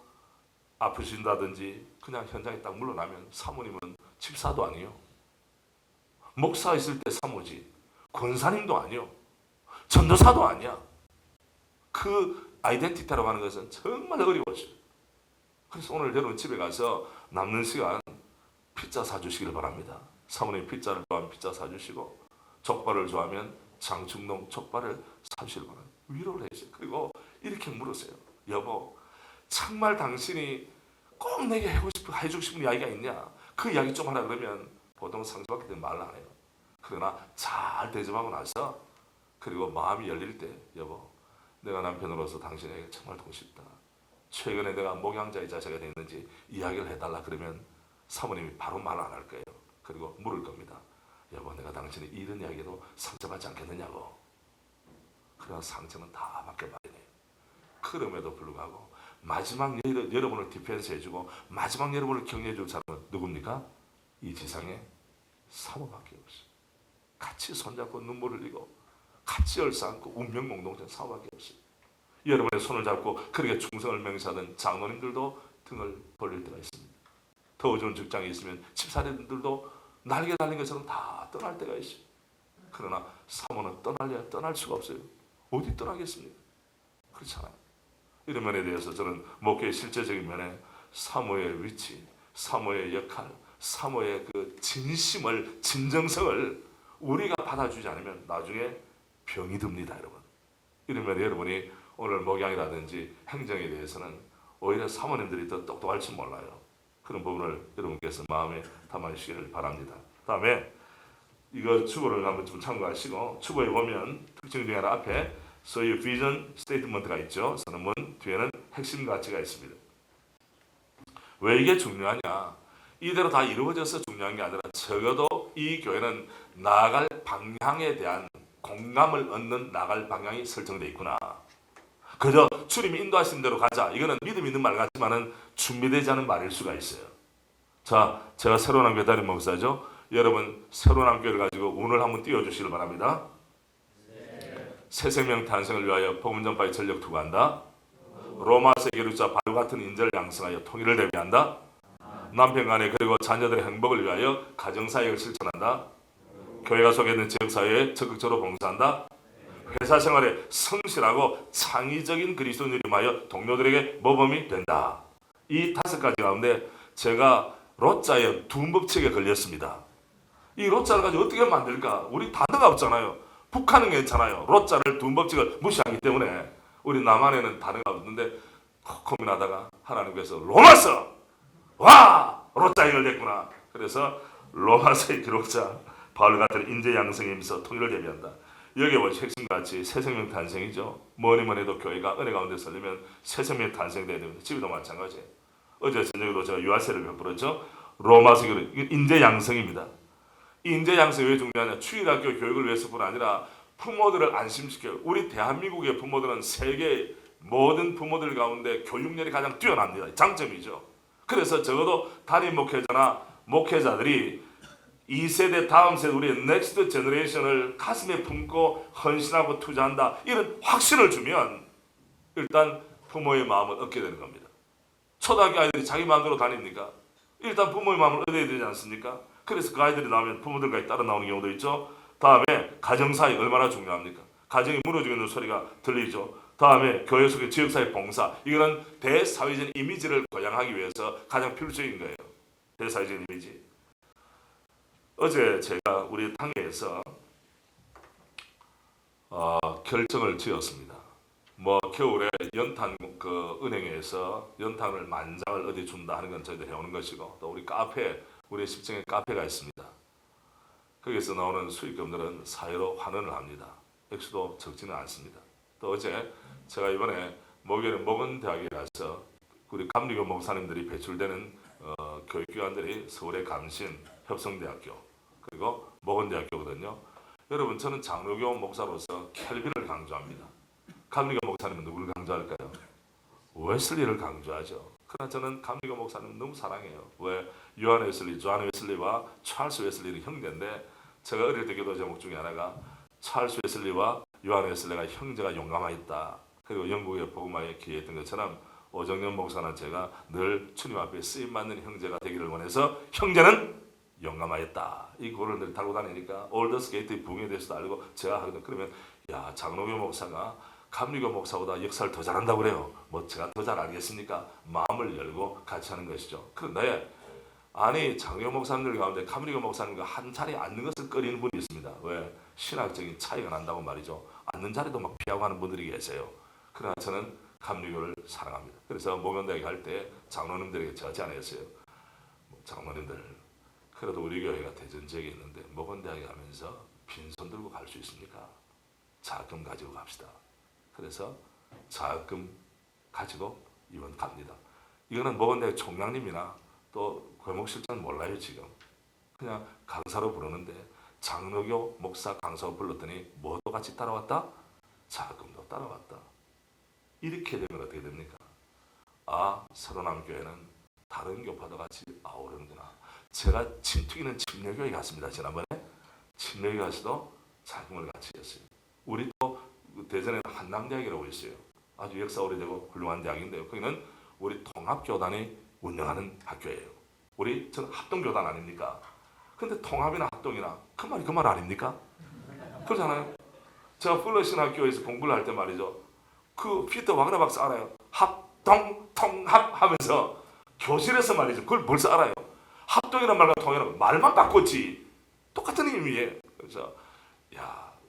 아프신다든지 그냥 현장에 딱 물러나면 사모님은 집사도 아니요, 목사 있을 때 사모지, 권사님도 아니요, 전도사도 아니야. 그 아이덴티티라고 하는 것은 정말 어려워져요. 그래서 오늘 여러분 집에 가서 남는 시간 피자 사주시길 바랍니다. 사모님 피자를 좋아하면 피자 사주시고 족발을 좋아하면 장충동 족발을 사주시길 바랍니다. 위로를 해주세요. 그리고 이렇게 물으세요. 여보 정말 당신이 꼭 내게 해주고 싶은 이야기가 있냐? 그 이야기 좀 하라 그러면 보통 상처받게 되면 말을 안 해요. 그러나 잘 대접하고 나서 그리고 마음이 열릴 때 여보 내가 남편으로서 당신에게 정말 보고 싶다. 최근에 내가 목양자의 자세가 됐는지 이야기를 해달라 그러면 사모님이 바로 말 안 할 거예요. 그리고 물을 겁니다. 여보 내가 당신이 이런 이야기로 상처받지 않겠느냐고. 그러나 상처는 다 맡겨봐야 돼요. 그럼에도 불구하고 마지막 여러분을 디펜스 해주고 마지막 여러분을 격려해줄 사람은 누굽니까? 이 지상에 사모밖에 없어요. 같이 손잡고 눈물을 흘리고 같이 얼싸안고 운명 공동체 사모밖에 없어요. 여러분의 손을 잡고 그렇게 충성을 맹세하던 장로님들도 등을 벌릴 때가 있습니다. 더워지는 직장에 있으면 집사님들도 날개 달린 것처럼 다 떠날 때가 있어요. 그러나 사모는 떠날 수가 없어요. 어디 떠나겠습니까? 그렇잖아요. 이런 면에 대해서 저는 목회의 실제적인 면에 사모의 위치, 사모의 역할, 사모의 그 진심을, 진정성을 우리가 받아주지 않으면 나중에 병이 듭니다, 여러분. 이런 면에 여러분이 오늘 목양이라든지 행정에 대해서는 오히려 사모님들이 더 똑똑할지 몰라요. 그런 부분을 여러분께서 마음에 담아주시기를 바랍니다. 다음에 이거 주보를 한번 좀 참고하시고 주보에 보면 특징 중에 하나 앞에 소위 비전 스테이트먼트가 있죠. 선언문 뒤에는 핵심 가치가 있습니다. 왜 이게 중요하냐? 이대로 다 이루어져서 중요한 게 아니라 적어도 이 교회는 나아갈 방향에 대한 공감을 얻는 나아갈 방향이 설정되어 있구나. 그저 주님이 인도하신 대로 가자. 이거는 믿음 있는 말 같지만은 준비되지 않은 말일 수가 있어요. 자, 제가 새로운 한교회 담임 목사죠. 여러분 새로운 한교회를 가지고 운을 한번 띄워주시길 바랍니다. 새 생명 탄생을 위하여 복음 전파에 전력 투구한다. 로마서 기록자 바로 같은 인재를 양성하여 통일을 대비한다. 남편 간에 그리고 자녀들의 행복을 위하여 가정사역을 실천한다. 교회가 속해 있는 지역사회에 적극적으로 봉사한다. 회사 생활에 성실하고 창의적인 그리스도인을 위하여 동료들에게 모범이 된다. 이 5가지 가운데 제가 로자의 둔법칙에 걸렸습니다. 이 로자를 가지고 어떻게 만들까? 우리 단어가 없잖아요. 북한은 괜찮아요. 로자를 둔법칙을 무시하기 때문에 우리 남한에는 단어가 없는데 고민하다가 하나님께서 로마서 와! 로자에 걸렸구나. 그래서 로마서의 기록자 바울 같은 인재 양성에 임서 통일을 예비한다. 여기에 보시 핵심같이 새 생명 탄생이죠. 뭐니 해도 교회가 은혜 가운데 설리면 새 생명 탄생돼야 됩니다. 집에도 마찬가지. 어제 저녁에도 제가 유아세를 베풀었죠. 로마서 인재 양성입니다. 이 인재 양성이 왜 중요하냐? 추일학교 교육을 위해서뿐 아니라 부모들을 안심시켜요. 우리 대한민국의 부모들은 세계 모든 부모들 가운데 교육열이 가장 뛰어납니다. 장점이죠. 그래서 적어도 담임 목회자나 목회자들이 2세대 다음 세대 우리의 넥스트 제너레이션을 가슴에 품고 헌신하고 투자한다. 이런 확신을 주면 일단 부모의 마음을 얻게 되는 겁니다. 초등학교 아이들이 자기 마음대로 다닙니까? 일단 부모의 마음을 얻어야 되지 않습니까? 그래서 그 아이들이 나오면 부모들까지 따라 나오는 경우도 있죠. 다음에 가정사회 얼마나 중요합니까? 가정이 무너지는 소리가 들리죠. 다음에 교회 속의 지역사회 봉사, 이거는 대사회적 이미지를 고양하기 위해서 가장 필수적인 거예요. 대사회적 이미지. 어제 제가 우리 당회에서 결정을 지었습니다. 겨울에 연탄 은행에서 연탄을 만장을 어디 준다 하는 건 저희들 해오는 것이고, 또 우리 카페, 우리 10층에 카페가 있습니다. 거기서 나오는 수익금들은 사회로 환원을 합니다. 액수도 적지는 않습니다. 또 어제 제가 이번에 목요일에 목원대학에 가서 우리 감리교 목사님들이 배출되는 교육기관들이 서울의 감신, 협성대학교, 그리고 목원대학교거든요. 여러분, 저는 장로교 목사로서 켈빈을 강조합니다. 감리교 목사님은 누구를 강조할까요? 웨슬리를 강조하죠. 그러나 저는 감리교 목사님 너무 사랑해요. 왜? 요한 웨슬리, 존 웨슬리와 찰스 웨슬리는 형제인데, 제가 어릴 때 기도 제목 중에 하나가 찰스 웨슬리와 요한 웨슬리가 형제가 용감하였다. 그리고 영국의 복음화에 기여했던 것처럼 오정연 목사는 제가 늘 주님 앞에 쓰임받는 형제가 되기를 원해서 형제는 용감하였다. 이 고를 늘 달고 다니니까 올더스 게이트의 부흥에 대해서도 알고 제가 하거든. 그러면 야, 장로교 목사가 감리교 목사보다 역사를 더 잘한다고 그래요. 제가 더 잘 알겠습니까? 마음을 열고 같이 하는 것이죠. 그런데 아니, 장로교 목사님들 가운데 감리교 목사님과 한 자리에 앉는 것을 꺼리는 분이 있습니다. 왜? 신학적인 차이가 난다고 말이죠. 앉는 자리도 막 피하고 하는 분들이 계세요. 그러나 저는 감리교를 사랑합니다. 그래서 목원대학에 갈 때 장로님들에게 제가 제안했어요. 장로님들, 그래도 우리 교회가 대전 지역에 있는데 목원대학에 가면서 빈손 들고 갈 수 있습니까? 자금 가지고 갑시다. 그래서 자금 가지고 이번 갑니다. 이거는 목원대학 총장님이나 또 교목실장 몰라요. 지금 그냥 강사로 부르는데 장로교 목사 강사로 불렀더니 뭐도 같이 따라왔다? 자금도 따라왔다. 이렇게 되면 어떻게 됩니까? 서로남교회는 다른 교파도 같이 아우르는구나. 제가 침튀기는 침례교회 갔습니다. 지난번에 침례교회 가서도 자금을 같이 했어요. 우리 또 대전에 한남대학이라고 있어요. 아주 역사 오래되고 훌륭한 대학인데요. 거기는 우리 통합교단이 운영하는 학교예요. 저는 합동교단 아닙니까? 근데 통합이나 합동이나 그 말 아닙니까? 그렇잖아요. 제가 플러신 학교에서 공부를 할 때 말이죠. 그 피터 와그너 박사 알아요? 합동, 통합 하면서 교실에서 말이죠. 그걸 벌써 알아요. 합동이란 말과 통합이란 말만 바꿨지. 똑같은 의미예요. 그래서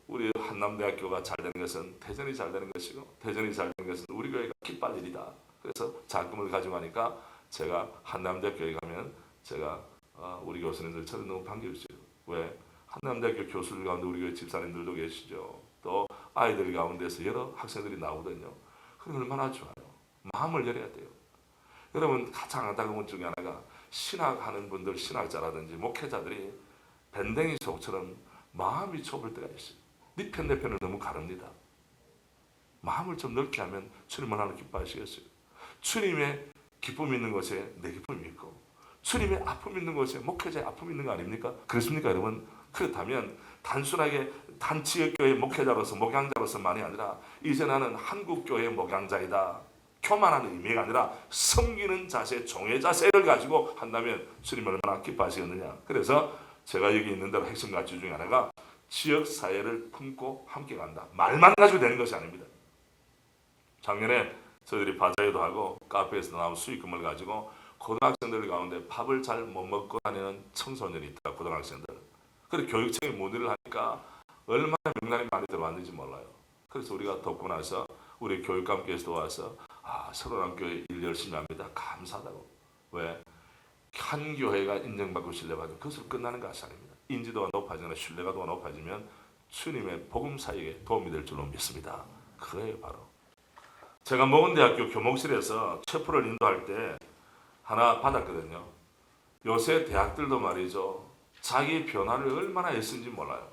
우리 한남대학교가 잘 되는 것은 대전이 잘 되는 것이고, 대전이 잘 되는 것은 우리 교회가 기빨 일이다. 그래서 자금을 가지고 가니까 제가 한남대학교에 가면 제가 우리 교수님들 저를 너무 반겨주세요. 왜? 한남대학교 교수들 가운데 우리 교회 집사님들도 계시죠. 또 아이들 가운데서 여러 학생들이 나오거든요. 그럼 얼마나 좋아요. 마음을 열어야 돼요. 여러분, 가장 안타까운 것 중에 하나가 신학하는 분들, 신학자라든지 목회자들이 밴댕이 속처럼 마음이 좁을 때가 있어요. 네 편 내 편을 너무 가릅니다. 마음을 좀 넓게 하면 주님 얼마나 기뻐하시겠어요. 주님의 기쁨이 있는 곳에 내 기쁨이 있고, 주님의 아픔이 있는 곳에 목회자의 아픔이 있는 거 아닙니까? 그렇습니까, 여러분? 그렇다면 단순하게 단지역교회 목회자로서 목양자로서만이 아니라 이제 나는 한국교회 목양자이다, 교만하는 의미가 아니라 섬기는 자세, 종의 자세를 가지고 한다면 주님 얼마나 기뻐하시겠느냐. 그래서 제가 여기 있는 대로 핵심 가치 중에 하나가 지역사회를 품고 함께 간다. 말만 가지고 되는 것이 아닙니다. 작년에 저희들이 바자회도 하고 카페에서 나온 수익금을 가지고 고등학생들 가운데 밥을 잘 못 먹고 다니는 청소년이 있다. 고등학생들. 그래서 교육청에 문의를 하니까 얼마나 명단이 많이 들어왔는지 몰라요. 그래서 우리가 돕고 나서 우리 교육감께서도 와서 서로남교회 일 열심히 합니다. 감사하다고. 왜? 한 교회가 인정받고 신뢰받은 그것으로 끝나는 것이 아닙니다. 인지도가 높아야 높아지거나 신뢰가 더 높아지면 주님의 복음 사역에 도움이 될 줄로 믿습니다. 그거예요 바로. 제가 모건대학교 교목실에서 체포를 인도할 때 하나 받았거든요. 요새 대학들도 말이죠. 자기 변화를 얼마나 애쓰는지 몰라요.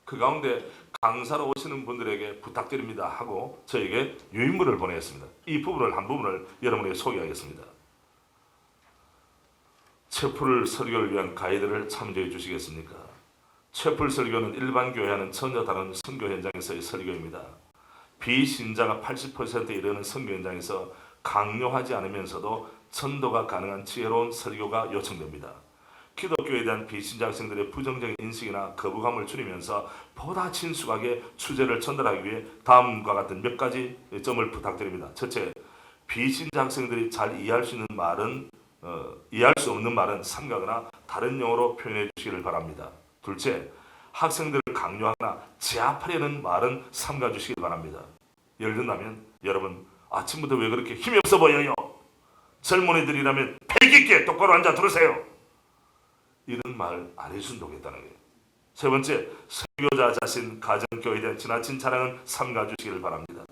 그 가운데 강사로 오시는 분들에게 부탁드립니다 하고 저에게 유인물을 보냈습니다. 이 부분을 한 부분을 여러분에게 소개하겠습니다. 채플 설교를 위한 가이드를 참조해 주시겠습니까? 채플 설교는 일반 교회와는 전혀 다른 선교 현장에서의 설교입니다. 비신자가 80%에 이르는 선교 현장에서 강요하지 않으면서도 전도가 가능한 지혜로운 설교가 요청됩니다. 기독교에 대한 비신자 학생들의 부정적인 인식이나 거부감을 줄이면서 보다 친숙하게 주제를 전달하기 위해 다음과 같은 몇 가지 점을 부탁드립니다. 첫째, 비신자 학생들이 잘 이해할 수 있는 말은 이해할 수 없는 말은 삼가거나 다른 용어로 표현해 주시기를 바랍니다. 둘째, 학생들을 강요하거나 제압하려는 말은 삼가 주시기 바랍니다. 예를 든다면 여러분 아침부터 왜 그렇게 힘이 없어 보여요? 젊은이들이라면 패기 있게 똑바로 앉아 들으세요. 이런 말 안 해준다고 했다는 거예요. 세 번째, 설교자 자신 가정교회에 대한 지나친 자랑은 삼가 주시기를 바랍니다.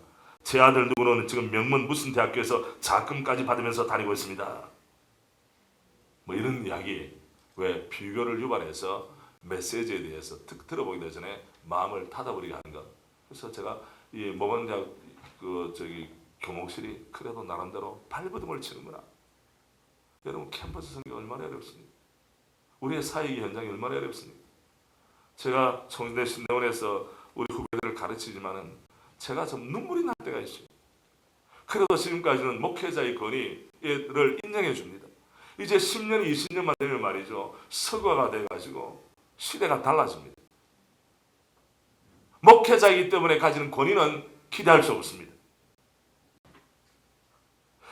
제 아들 누구는 지금 명문 무슨 대학교에서 장학금까지 받으면서 다니고 있습니다. 뭐 이런 이야기, 왜 비교를 유발해서 메시지에 대해서 들어보기 전에 마음을 닫아버리게 하는 것. 그래서 제가 이 모건대학 교목실이 그래도 나름대로 발버둥을 치는구나. 여러분 캠퍼스 선교 얼마나 어렵습니까? 우리의 사역의 현장이 얼마나 어렵습니까? 제가 청주대 신대원에서 우리 후배들을 가르치지만은 제가 좀 눈물이 날 때가 있어요. 그래도 지금까지는 목회자의 권위를 인정해 줍니다. 이제 10년, 20년만 되면 말이죠. 서거가 돼가지고 시대가 달라집니다. 목회자이기 때문에 가지는 권위는 기대할 수 없습니다.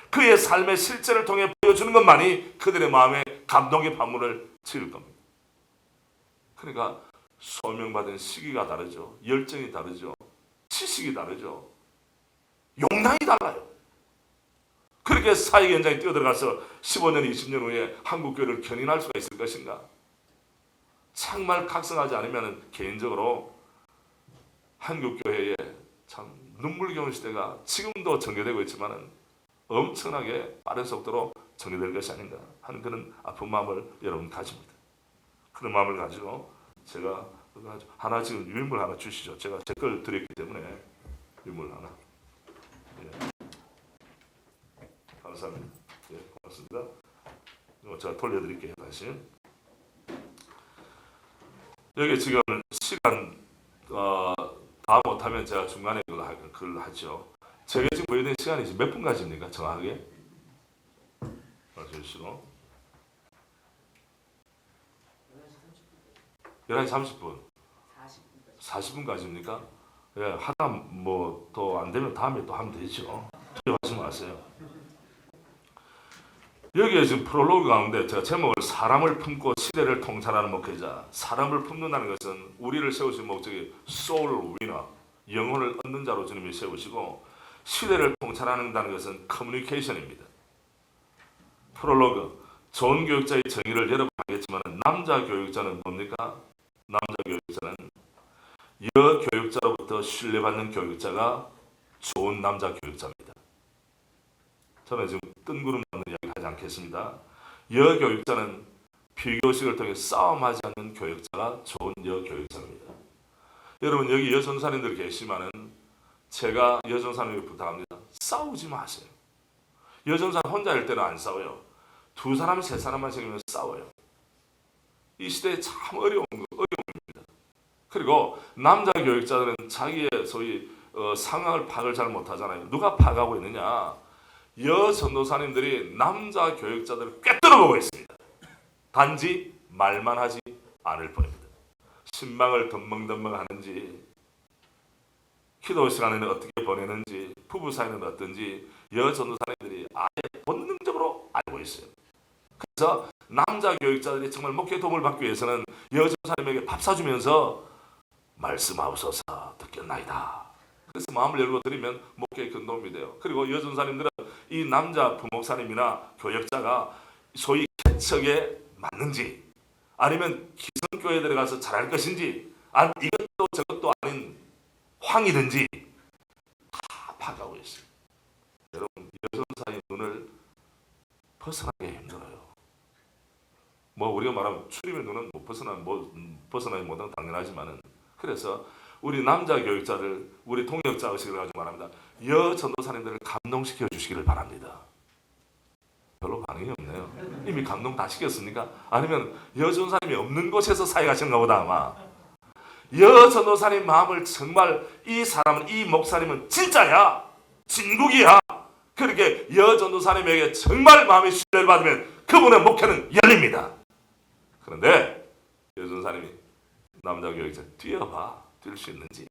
그의 삶의 실제를 통해 보여주는 것만이 그들의 마음에 감동의 반문을 치를 겁니다. 그러니까 소명받은 시기가 다르죠. 열정이 다르죠. 지식이 다르죠. 용량이 달라요. 그렇게 사역 현장에 뛰어들어가서 15년, 20년 후에 한국교회를 견인할 수가 있을 것인가? 정말 각성하지 않으면 개인적으로 한국교회에 참 눈물겨운 시대가 지금도 전개되고 있지만 엄청나게 빠른 속도로 전개될 것이 아닌가 하는 그런 아픈 마음을 여러분 가집니다. 그런 마음을 가지고 제가 하나 지금 유인물 하나 주시죠. 제가 제 걸 드렸기 때문에 유인물 하나. 예. 감사합니다. 예, 고맙습니다. 제가 돌려드릴게요. 다시. 여기 지금 시간 다 못하면 제가 중간에 그걸 하죠. 제가 지금 보여드린 시간이 지금 몇 분까지입니까? 정확하게? 말씀해주시고 11시 30분 40분까지입니까? 예, 하다 뭐 또 안 되면 다음에 또 하면 되죠. 말씀 마세요. 여기에 지금 프롤로그 가운데 제가 제목을 사람을 품고 시대를 통찰하는 목회자. 사람을 품는다는 것은 우리를 세우신 목적이 소울 위너, 영혼을 얻는 자로 주님이 세우시고, 시대를 통찰하는다는 것은 커뮤니케이션입니다. 프롤로그, 좋은 교육자의 정의를 여러분 알겠지만 남자 교육자는 뭡니까? 남자 교육자는 여교육자로부터 신뢰받는 교육자가 좋은 남자 교육자입니다. 저는 지금 뜬구름 잡는 이야기를 하지 않겠습니다. 여교육자는 비교식을 통해 싸움하지 않는 교육자가 좋은 여교육자입니다. 여러분 여기 여전사님들 계시지만은 제가 여전사님에게 부탁합니다. 싸우지 마세요. 여전사 혼자일 때는 안 싸워요. 두 사람, 세 사람만 생기면 싸워요. 이 시대에 참 어려움입니다. 그리고 남자 교육자들은 자기의 소위 상황을 파악을 잘 못하잖아요. 누가 파악하고 있느냐? 여전도사님들이 남자 교육자들을 꿰뚫어보고 있습니다. 단지 말만 하지 않을 뿐입니다. 신방을 덤벙덤벙 하는지, 기도 시간에는 어떻게 보내는지, 부부 사이는 어떤지 여전도사님들이 아예 본능적으로 알고 있어요. 그래서 남자 교육자들이 정말 목회 도움을 받기 위해서는 여전사님에게 밥 사주면서 말씀하옵소서 듣겠나이다. 그래서 마음을 열고 드리면 목회에 큰 도움이 돼요. 그리고 여전사님들은 이 남자 부목사님이나 교역자가 소위 개척에 맞는지 아니면 기성교회에 들어가서 잘할 것인지, 아니면 이것도 저것도 아닌 황이든지 다 파가고 있어요. 여러분, 여전사의 눈을 벗어나기 힘들어요. 뭐 우리가 말하면 출입의 눈은 못 벗어나지 못하는 당연하지만은, 그래서 우리 남자 교육자들, 우리 통역자 의식을 가지고 말합니다. 여 전도사님들을 감동시켜 주시기를 바랍니다. 별로 반응이 없네요. 이미 감동 다 시켰습니까? 아니면 여 전도사님이 없는 곳에서 사역하시는가 보다 아마. 여 전도사님 마음을 정말, 이 사람은, 이 목사님은 진짜야, 진국이야. 그렇게 여 전도사님에게 정말 마음의 신뢰를 받으면 그분의 목회는 열립니다. 그런데 여 전도사님이 남자 교육자 뛰어봐, 뛸 수 있는지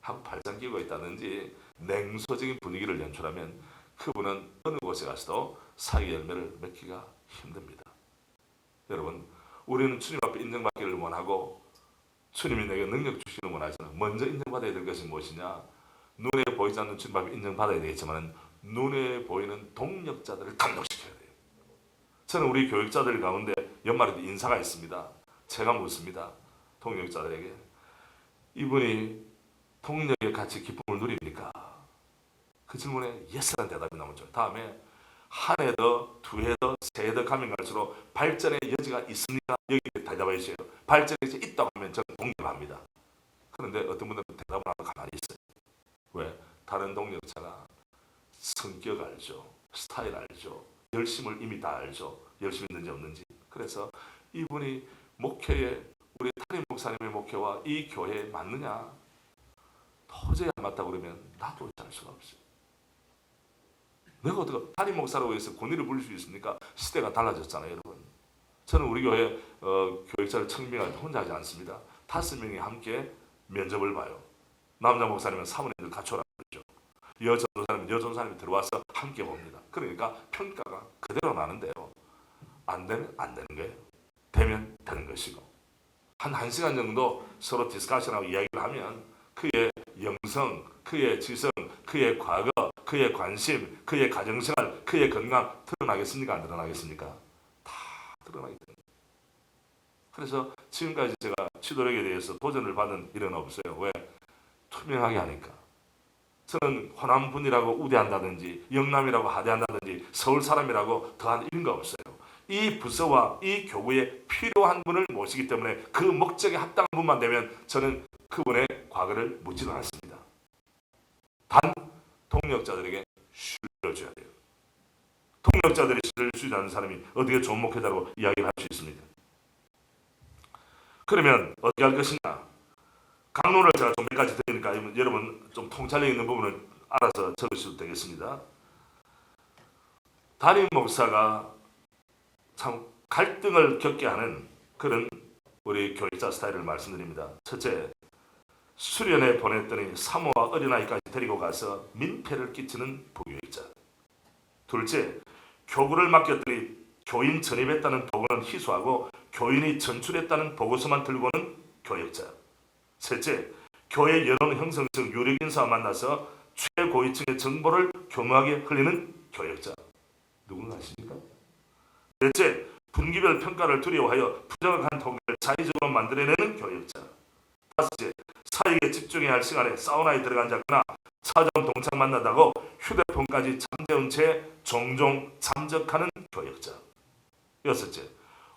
하고 발장 끼고 있다든지 냉소적인 분위기를 연출하면 그분은 어느 곳에 가서도 사기 열매를 맺기가 힘듭니다. 여러분, 우리는 주님 앞에 인정받기를 원하고 주님이 내게 능력 주시는 원하지만 먼저 인정받아야 될 것이 무엇이냐? 눈에 보이지 않는 주님 앞에 인정받아야 되겠지만 눈에 보이는 동력자들을 감동시켜야 돼요. 저는 우리 교육자들 가운데 연말에도 인사가 있습니다. 제가 묻습니다. 동력자들에게, 이분이 동력에 같이 기쁨을 누립니까? 그 질문에 예스라는 대답이 나오죠. 다음에 한 해 더, 두 해 더, 세 해 더 가면 갈수록 발전의 여지가 있습니까? 여기 대답해 주세요. 발전의 여지가 있다고 하면 저는 동력합니다. 그런데 어떤 분들은 대답을 안 하고 가만히 있어요. 왜? 다른 동력자가 성격 알죠, 스타일 알죠, 열심을 이미 다 알죠, 열심히 있는지 없는지. 그래서 이분이 목회에, 우리 담임 목사님의 목회와 이 교회에 맞느냐? 도저히 안 맞다고 그러면 나도 잘 수가 없어요. 내가 어떻게 담임 목사라고 해서 권위를 부릴 수 있습니까? 시대가 달라졌잖아요, 여러분. 저는 우리 교회 교육자를 청빙할 때 혼자 하지 않습니다. 5명이 함께 면접을 봐요. 남자 목사님은 사모님들 같이 오라고 그러죠. 여전사님이 들어와서 함께 봅니다. 그러니까 평가가 그대로 나는데요. 안 되면 안 되는 거예요. 되면 되는 것이고. 한 1시간 정도 서로 디스커션하고 이야기를 하면 그의 영성, 그의 지성, 그의 과거, 그의 관심, 그의 가정생활, 그의 건강 드러나겠습니까? 안 드러나겠습니까? 다 드러나게 됩니다. 그래서 지금까지 제가 지도력에 대해서 도전을 받은 일은 없어요. 왜? 투명하게 하니까. 저는 호남분이라고 우대한다든지 영남이라고 하대한다든지 서울 사람이라고 더한 이런 거 없어요. 이 부서와 이 교구에 필요한 분을 모시기 때문에 그 목적에 합당한 분만 되면 저는 그분의 과거를 묻지도 않습니다. 단 동력자들에게 신뢰를 줘야 돼요. 동력자들의 신뢰를 주지 않는 사람이 어떻게 좋은 목회자라고 이야기를 할 수 있습니까? 그러면 어떻게 할 것이냐? 강론을 제가 좀 몇 가지 드리니까 여러분 좀 통찰력 있는 부분을 알아서 적으셔도 되겠습니다. 담임 목사가 참 갈등을 겪게 하는 그런 우리 교육자 스타일을 말씀드립니다. 첫째, 수련회 보냈더니 사모와 어린아이까지 데리고 가서 민폐를 끼치는 부교육자. 둘째, 교구를 맡겼더니 교인 전입했다는 보고는 희소하고 교인이 전출했다는 보고서만 들고는 교육자. 셋째, 교회 여론 형성성 유력인사와 만나서 최고위층의 정보를 교묘하게 흘리는 교육자. 누군가 아십니까? 넷째, 분기별 평가를 두려워하여 부정확한 통계를 자의적으로 만들어내는 교육자. 다섯째, 사역에 집중해야 할 시간에 사우나에 들어간 자거나 사정 동창 만나다고 휴대폰까지 잠재운 채 종종 참적하는 교육자. 여섯째,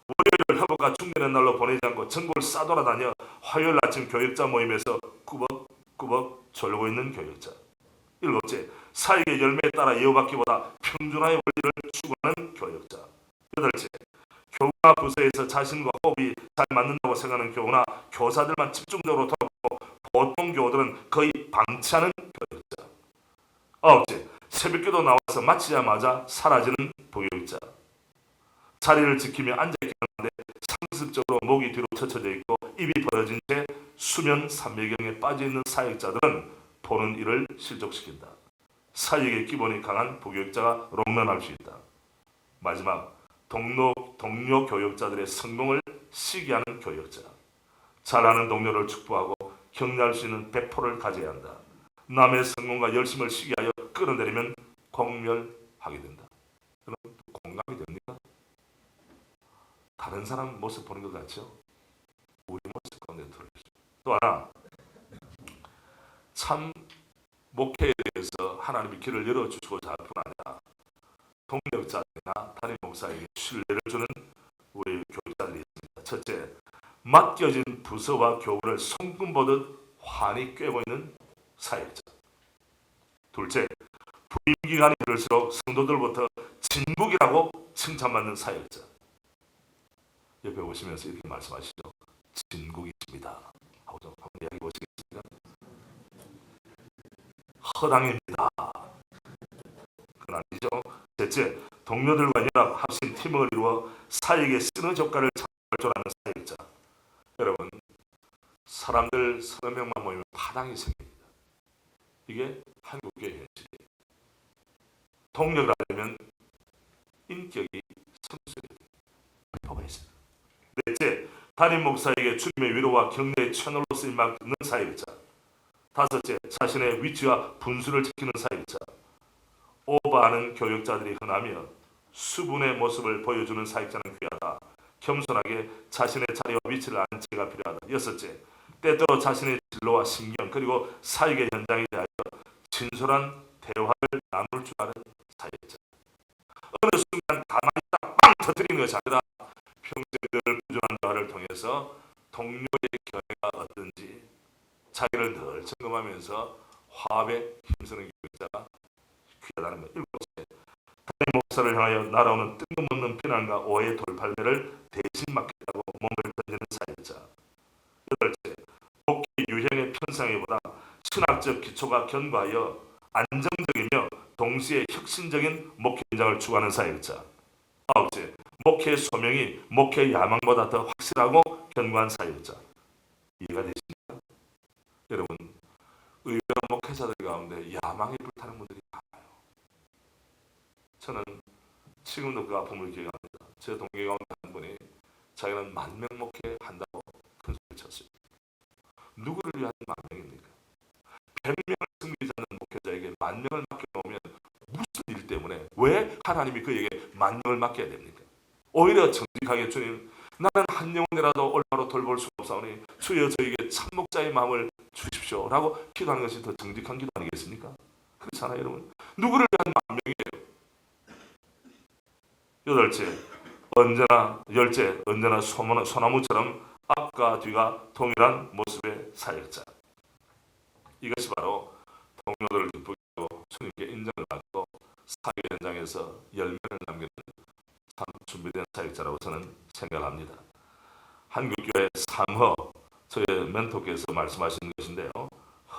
월요일 회복과 중계는 날로 보내지 않고 전국을 싸돌아다녀 화요일 아침 교육자 모임에서 꾸벅꾸벅 졸고 있는 교육자. 일곱째, 사역의 열매에 따라 이어받기보다 평준화의 원리를 추구하는 교육자. 여덟째, 교구나 부서에서 자신과 호흡이 잘 맞는다고 생각하는 교구나 교사들만 집중적으로 돌아보고 보통 교우들은 거의 방치하는 교육자. 아홉째, 새벽기도 나와서 마치자마자 사라지는 부교육자. 자리를 지키며 앉아있긴 한데 상습적으로 목이 뒤로 쳐쳐져 있고 입이 벌어진 채 수면 삼매경에 빠져있는 사역자들은 보는 이를 실족시킨다. 사역의 기본이 강한 부교육자가 롱런할 수 있다. 마지막, 동료 교육자들의 성공을 시기하는 교육자. 잘하는 동료를 축복하고 격려할 수 있는 배포를 가져야 한다. 남의 성공과 열심을 시기하여 끌어내리면 공멸하게 된다. 여러분 공감이 됩니까? 다 다른 사람 모습 보는 것 같죠? 우리 모습 가운데 들어있죠. 또 하나, 참 목회에 대해서 하나님이 길을 열어주시고자 할 뿐 아니라 동력자들이나 담임 목사에게 신뢰를 주는 우리 교육자들이 있습니다. 첫째, 맡겨진 부서와 교훈을 손금 보듯 환히 꿰고 있는 사역자. 둘째, 부임 기간이 들수록 성도들부터 진국이라고 칭찬받는 사역자. 옆에 보시면서 이렇게 말씀하시죠. 진국이십니다. 하고 좀 한번 이야기해 보시겠습니까? 허당입니다. 그건 아니죠. 셋째, 동료들과 연합, 합심, 팀을 이루어 사역의 시너지 효과를 창출하는 사역자. 여러분, 사람들 30명만 모이면 파당이 생깁니다. 이게 한국교회 현실이에요. 동력을 하려면 인격이 성숙해야 발표가 있어요. 넷째, 담임 목사에게 주님의 위로와 격려의 채널로 쓰임 받는 사역자. 다섯째, 자신의 위치와 분수를 지키는 사역자. 오버하는 교육자들이 흔하며 수분의 모습을 보여주는 사역자는 귀하다. 겸손하게 자신의 자리와 위치를 아는 지혜가 필요하다. 여섯째, 때때로 자신의 진로와 신경 그리고 사역의 현장에 대하여 진솔한 대화를 나눌 줄 아는 사역자. 어느 순간 가만히 딱 빵 터뜨리는 것이 아니라 평소에 늘 부정한 대화를 통해서 동료의 견해가 어떤지 자기를 늘 점검하면서 화합에 힘쓰는 교육자가 귀하다는 것. 일곱째, 담임 목사를 향하여 날아오는 뜬금없는 비난과 오해 돌팔매를 대신 맡겠다고 몸을 던지는 사역자. 여덟째, 목회 유형의 편성에보다 신학적 기초가 견고하여 안정적이며 동시에 혁신적인 목회 현장을 추구하는 사역자. 아홉째, 목회 소명이 목회 야망보다 더 확실하고 견고한 사역자. 이해가 되십니까? 여러분, 의외로 목회자들 가운데 야망이 불타는 분들이 많아요. 저는 지금도 그 아픔을 기억합니다. 제 동기 가운데 한 분이 자기는 만명 목회한다고 큰 소리를 쳤어요. 누구를 위한 만명입니까? 100명을 섬기지 않는 목회자에게 만명을 맡겨놓으면 무슨 일 때문에 왜 하나님이 그에게 만명을 맡겨야 됩니까? 오히려 정직하게 주님, 나는 한 영혼이라도 올바로 돌볼 수 없사오니 주여 저에게 참목자의 마음을 주십시오 라고 기도하는 것이 더 정직한 기도 아니겠습니까? 그렇잖아요, 여러분. 누구를 위한 만명이에요? 열째, 언제나 소나무처럼 앞과 뒤가 동일한 모습의 사역자. 이것이 바로 동료들을 기쁘게 하고 주님께 인정을 받고 사역 현장에서 열매를 남기는 참 준비된 사역자라고 저는 생각합니다. 한국교회 3허, 저의 멘토께서 말씀하신 것인데요.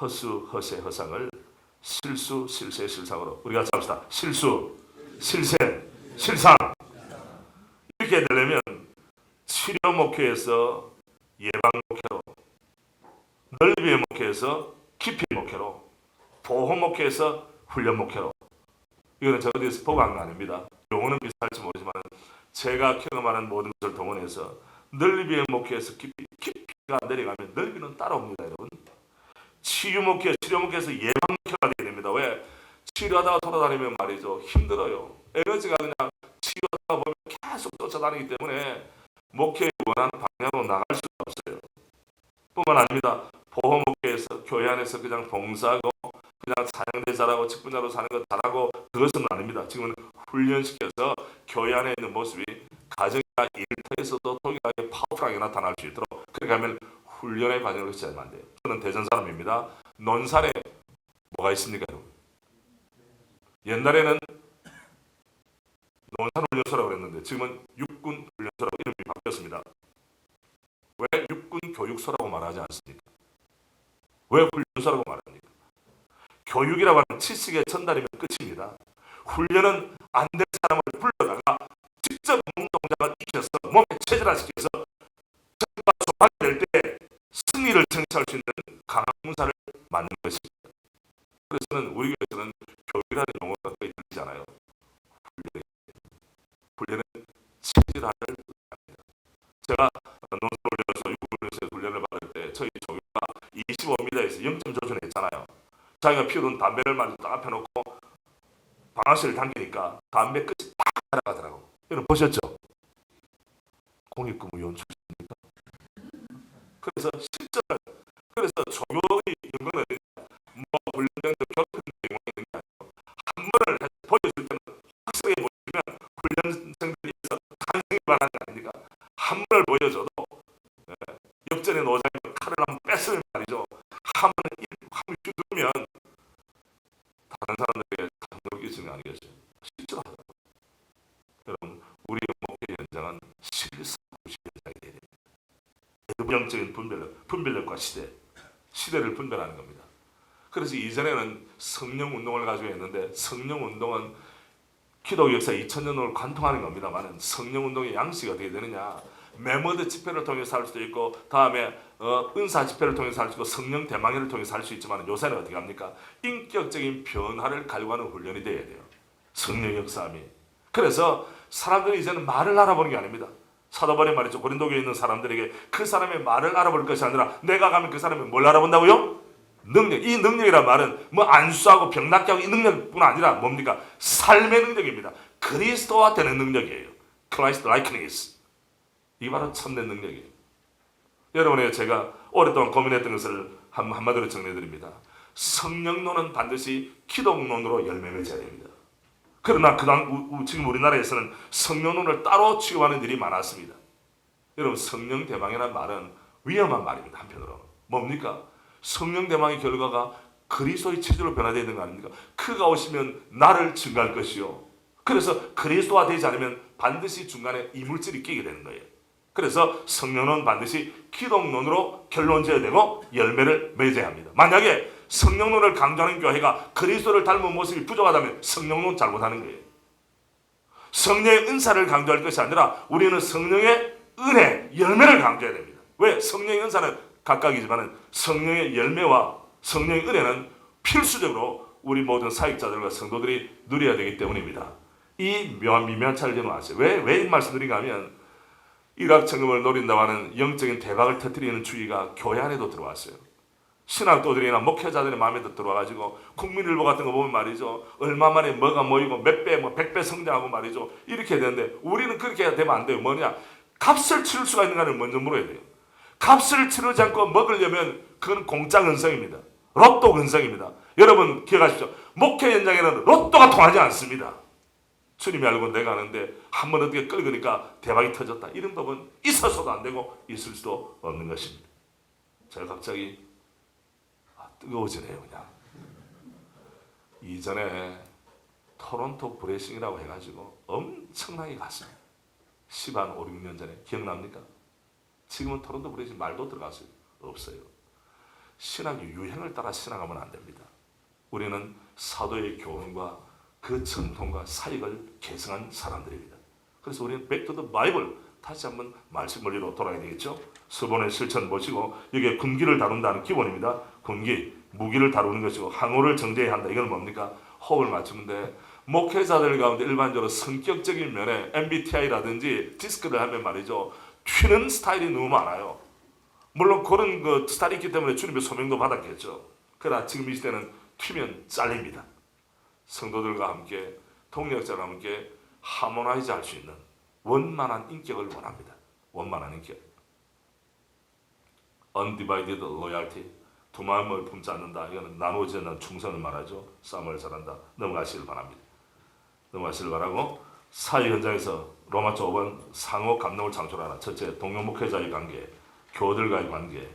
허수, 허세, 허상을 실수, 실세, 실상으로 우리 같이 합시다. 실수, 실세, 실상. 이렇게 되려면 치료 목회에서 예방 목회로, 넓이의 목회에서 깊이 목회로, 보호 목회에서 훈련 목회로. 이거는 저 어디서 보고한 거 아닙니다. 용어는 비슷할지 모르지만 제가 경험하는 모든 것을 동원해서 넓이의 목회에서 깊이가 내려가면 넓이는 따라옵니다, 여러분. 치유 목회, 치료 목회에서 예방 목회가 되게 됩니다. 왜? 치료하다가 돌아다니면 말이죠, 힘들어요. 에너지가 그냥 치료하다 보면 계속 쫓아다니기 때문에 목회에 원하는 방향으로 나갈 수가 없어요. 뿐만 아닙니다. 보호 목회에서 교회 안에서 그냥 봉사하고 그냥 사역대 잘하고 직분자로 사는 것 잘하고 그것은 아닙니다. 지금은 훈련시켜서 교회 안에 있는 모습이 가정이나 일터에서도 동일하게 파워풀하게 나타날 수 있도록 그렇게 하면 훈련의 과정을 거쳐야만 안 돼요. 저는 대전 사람입니다. 논산에 뭐가 있습니까? 옛날에는 논산훈련소라고 그랬는데 지금은 육군훈련소라고 이름이 바뀌었습니다. 왜 육군교육소라고 말하지 않습니까? 왜 훈련소라고 말합니까? 교육이라고 하는 지식의 전달이면 끝입니다. 훈련은 안 될 사람을 불러다가 직접 몸 동작을 익혀서 몸에 체질화시켜서 적과 소화가 될 때 승리를 창출할 수 있는 강한 문사를 만드는 것입니다. 그래서는 우리 교회에서는 교육이라는 용어가 거의 들리잖아요. 훈련은 체질화를 합니다. 제가 논산훈련소, 육군훈련소에 훈련을 받을 때 저희 조교가 25m에서 0점 조준했잖아요. 자기가 피우던 담배를 마저 딱 앞에 놓고 방아쇠를 당기니까 담배 끝이 딱 날아가더라고. 여러분 보셨죠? 공이 그래서 실전을 그래서 조교의 연구는 뭐 훈련도 겪은 내용이 있는 게 아니고 한 번을 보여줄 때는 확실하게 보여주면 훈련생들이 탄생이 바라는 게 아닙니까? 한 번을 보여줘도 역전의 노장이면 칼을 한번 뺐으면 말이죠. 함을 주두면 다른 사람들에게 감동이 있으면 거 아니겠어요? 실제로 하더라고요. 여러분, 우리의 목회 현장은 실사구시 현장이 돼야 됩니다. 영적인 분별력과 시대를 분별하는 겁니다. 그래서 이전에는 성령 운동을 가지고 했는데 성령 운동은 기독 역사 2000년을 관통하는 겁니다만 성령 운동의 양식이 어떻게 되느냐? 메모드 집회를 통해서 할 수도 있고 다음에 은사 집회를 통해서 할 수 있고 성령 대망회를 통해서 할 수 있지만 요새는 어떻게 합니까? 인격적인 변화를 갈구하는 훈련이 돼야 돼요. 성령 역사함이. 그래서 사람들이 이제는 말을 알아보는 게 아닙니다. 사도 바울이 말이죠. 고린도교에 있는 사람들에게 그 사람의 말을 알아볼 것이 아니라 내가 가면 그 사람이 뭘 알아본다고요? 능력. 이 능력이란 말은 뭐 안수하고 병 낫게 하고 이 능력뿐 아니라 뭡니까? 삶의 능력입니다. 그리스도와 되는 능력이에요. Christ likeness. 이 바로 참된 능력이에요. 여러분에게 제가 오랫동안 고민했던 것을 한마디로 정리해드립니다. 성령론은 반드시 기독론으로 열매 맺어야 됩니다. 그러나 지금 우리나라에서는 성령론을 따로 취급하는 일이 많았습니다. 여러분 성령 대망이라는 말은 위험한 말입니다. 한편으로. 뭡니까? 성령 대망의 결과가 그리스도의 체질로 변화되어 있는 거 아닙니까? 그가 오시면 나를 증가할 것이요. 그래서 그리스도화 되지 않으면 반드시 중간에 이물질이 끼게 되는 거예요. 그래서 성령은 반드시 기독론으로 결론져야 되고 열매를 맺어야 합니다. 만약에 성령론을 강조하는 교회가 그리스도를 닮은 모습이 부족하다면 성령론 잘못하는 거예요. 성령의 은사를 강조할 것이 아니라 우리는 성령의 은혜, 열매를 강조해야 됩니다. 왜? 성령의 은사는 각각이지만 성령의 열매와 성령의 은혜는 필수적으로 우리 모든 사역자들과 성도들이 누려야 되기 때문입니다. 이 묘한 미묘한 차이를 좀 아세요. 왜 이 말씀드린가 하면 일확천금을 노린다고 하는 영적인 대박을 터뜨리는 주의가 교회 안에도 들어왔어요. 신학도들이나 목회자들의 마음에도 들어와가지고 국민일보 같은 거 보면 말이죠. 얼마 만에 뭐가 모이고 몇 배, 100배 성장하고 말이죠. 이렇게 되는데 우리는 그렇게 되면 안 돼요. 뭐냐? 값을 치를 수가 있는가를 먼저 물어야 돼요. 값을 치르지 않고 먹으려면 그건 공짜 근성입니다. 로또 근성입니다. 여러분 기억하십시오. 목회 현장에는 로또가 통하지 않습니다. 주님이 알고 내가 아는데 한번 어떻게 끌으니까 대박이 터졌다. 이런 법은 있어서도 안 되고 있을 수도 없는 것입니다. 제가 갑자기 뜨거워지네요. 그냥. 이전에 토론토 브레싱이라고 해가지고 엄청나게 갔어요. 5, 6년 전에. 기억납니까? 지금은 토론토 브레싱 말도 들어갔어요. 없어요. 신학이 유행을 따라 신앙하면 안 됩니다. 우리는 사도의 교훈과 그 전통과 사역을 계승한 사람들입니다. 그래서 우리는 Back to the Bible 다시 한번 말씀 원리로 돌아야 되겠죠. 서본의 실천 보시고 여기에 군기를 다룬다는 기본입니다. 군기, 무기를 다루는 것이고 항우를 정제해야 한다. 이건 뭡니까? 호흡을 맞추는데 목회자들 가운데 일반적으로 성격적인 면에 MBTI라든지 디스크를 하면 말이죠. 튀는 스타일이 너무 많아요. 물론 그런 그 스타일이 있기 때문에 주님의 소명도 받았겠죠. 그러나 지금 이 시대는 튀면 잘립니다. 성도들과 함께 동력자와 함께 하모나이즈 할 수 있는 원만한 인격을 원합니다. 원만한 인격. Undivided loyalty. 두 마음을 품지 않는다. 이거는 나누어지지 않는 충성을 말하죠. 싸움을 잘한다. 넘어가시길 바랍니다. 넘어가시길 바라고 사회 현장에서 로마서 5번 상호 감동을 창출하라. 첫째, 동료 목회자의 관계, 교우들과의 관계,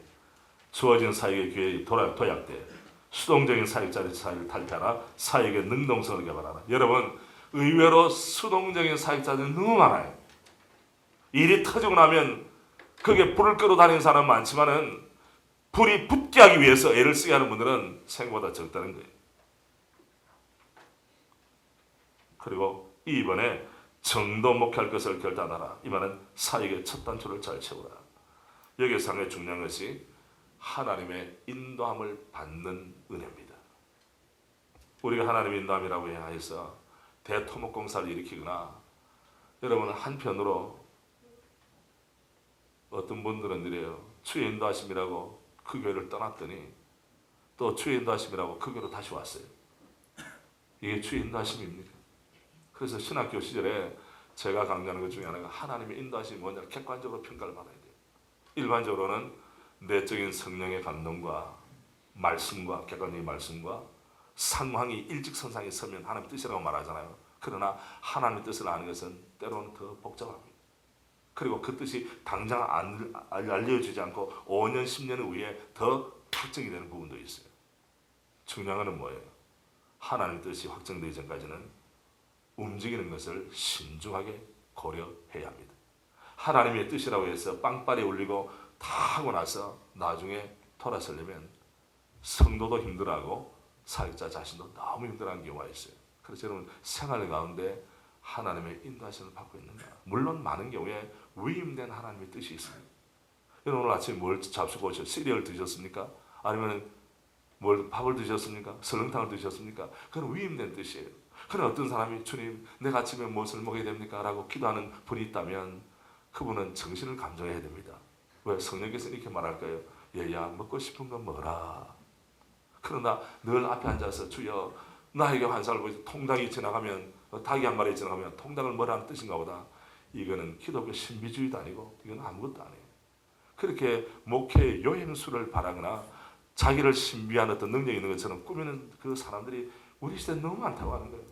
주어진 사역의 기회의 도약돼 수동적인 사역자의 사역을 탈피하라. 사역의 능동성을 개발하라. 여러분 의외로 수동적인 사역자들이 너무 많아요. 일이 터지고 나면 그게 불을 끄러 다니는 사람은 많지만은 불이 붙게 하기 위해서 애를 쓰게 하는 분들은 생각보다 적다는 거예요. 그리고 이번에 정도 목회할 것을 결단하라. 이 말은 사역의 첫 단추를 잘 채우라. 여기에 상당히 중요한 것이 하나님의 인도함을 받는 은혜입니다. 우리가 하나님의 인도함이라고 해서 대토목공사를 일으키거나 여러분 한편으로 어떤 분들은 이래요. 주의 인도하심이라고 그 교회를 떠났더니 또 주의 인도하심이라고 그 교회로 다시 왔어요. 이게 주의 인도하심입니까? 그래서 신학교 시절에 제가 강조하는 것 중에 하나가 하나님의 인도하심이 뭐냐를 객관적으로 평가를 받아야 돼요. 일반적으로는 내적인 성령의 감동과 말씀과 객관적인 말씀과 상황이 일직선상에 서면 하나님의 뜻이라고 말하잖아요. 그러나 하나님의 뜻을 아는 것은 때로는 더 복잡합니다. 그리고 그 뜻이 당장 알려지지 않고 5년, 10년 후에 더 확정이 되는 부분도 있어요. 중요한 것은 뭐예요? 하나님의 뜻이 확정되기 전까지는 움직이는 것을 신중하게 고려해야 합니다. 하나님의 뜻이라고 해서 빵빠레 울리고 다 하고 나서 나중에 돌아서려면 성도도 힘들어하고 사역자 자신도 너무 힘들어하는 경우가 있어요. 그래서 여러분 생활 가운데 하나님의 인도하심을 받고 있는가? 물론 많은 경우에 위임된 하나님의 뜻이 있습니다. 여러분 오늘 아침에 뭘 잡수고 오셨어요? 시리얼 드셨습니까? 아니면 밥을 드셨습니까? 설렁탕을 드셨습니까? 그건 위임된 뜻이에요. 그러나 어떤 사람이 주님 내가 아침에 무엇을 먹어야 됩니까? 라고 기도하는 분이 있다면 그분은 정신을 감정해야 됩니다. 왜? 성령께서 이렇게 말할까요? 얘야 먹고 싶은 건 먹어라. 그러나 늘 앞에 앉아서 주여 나에게 환상을 보이서 통닭이 지나가면 닭이 한 마리 지나가면 통닭을 뭐라는 뜻인가 보다. 이거는 기독교 신비주의도 아니고 이건 아무것도 아니에요. 그렇게 목회의 요행수를 바라거나 자기를 신비한 어떤 능력이 있는 것처럼 꾸미는 그 사람들이 우리 시대에 너무 많다고 하는 거예요.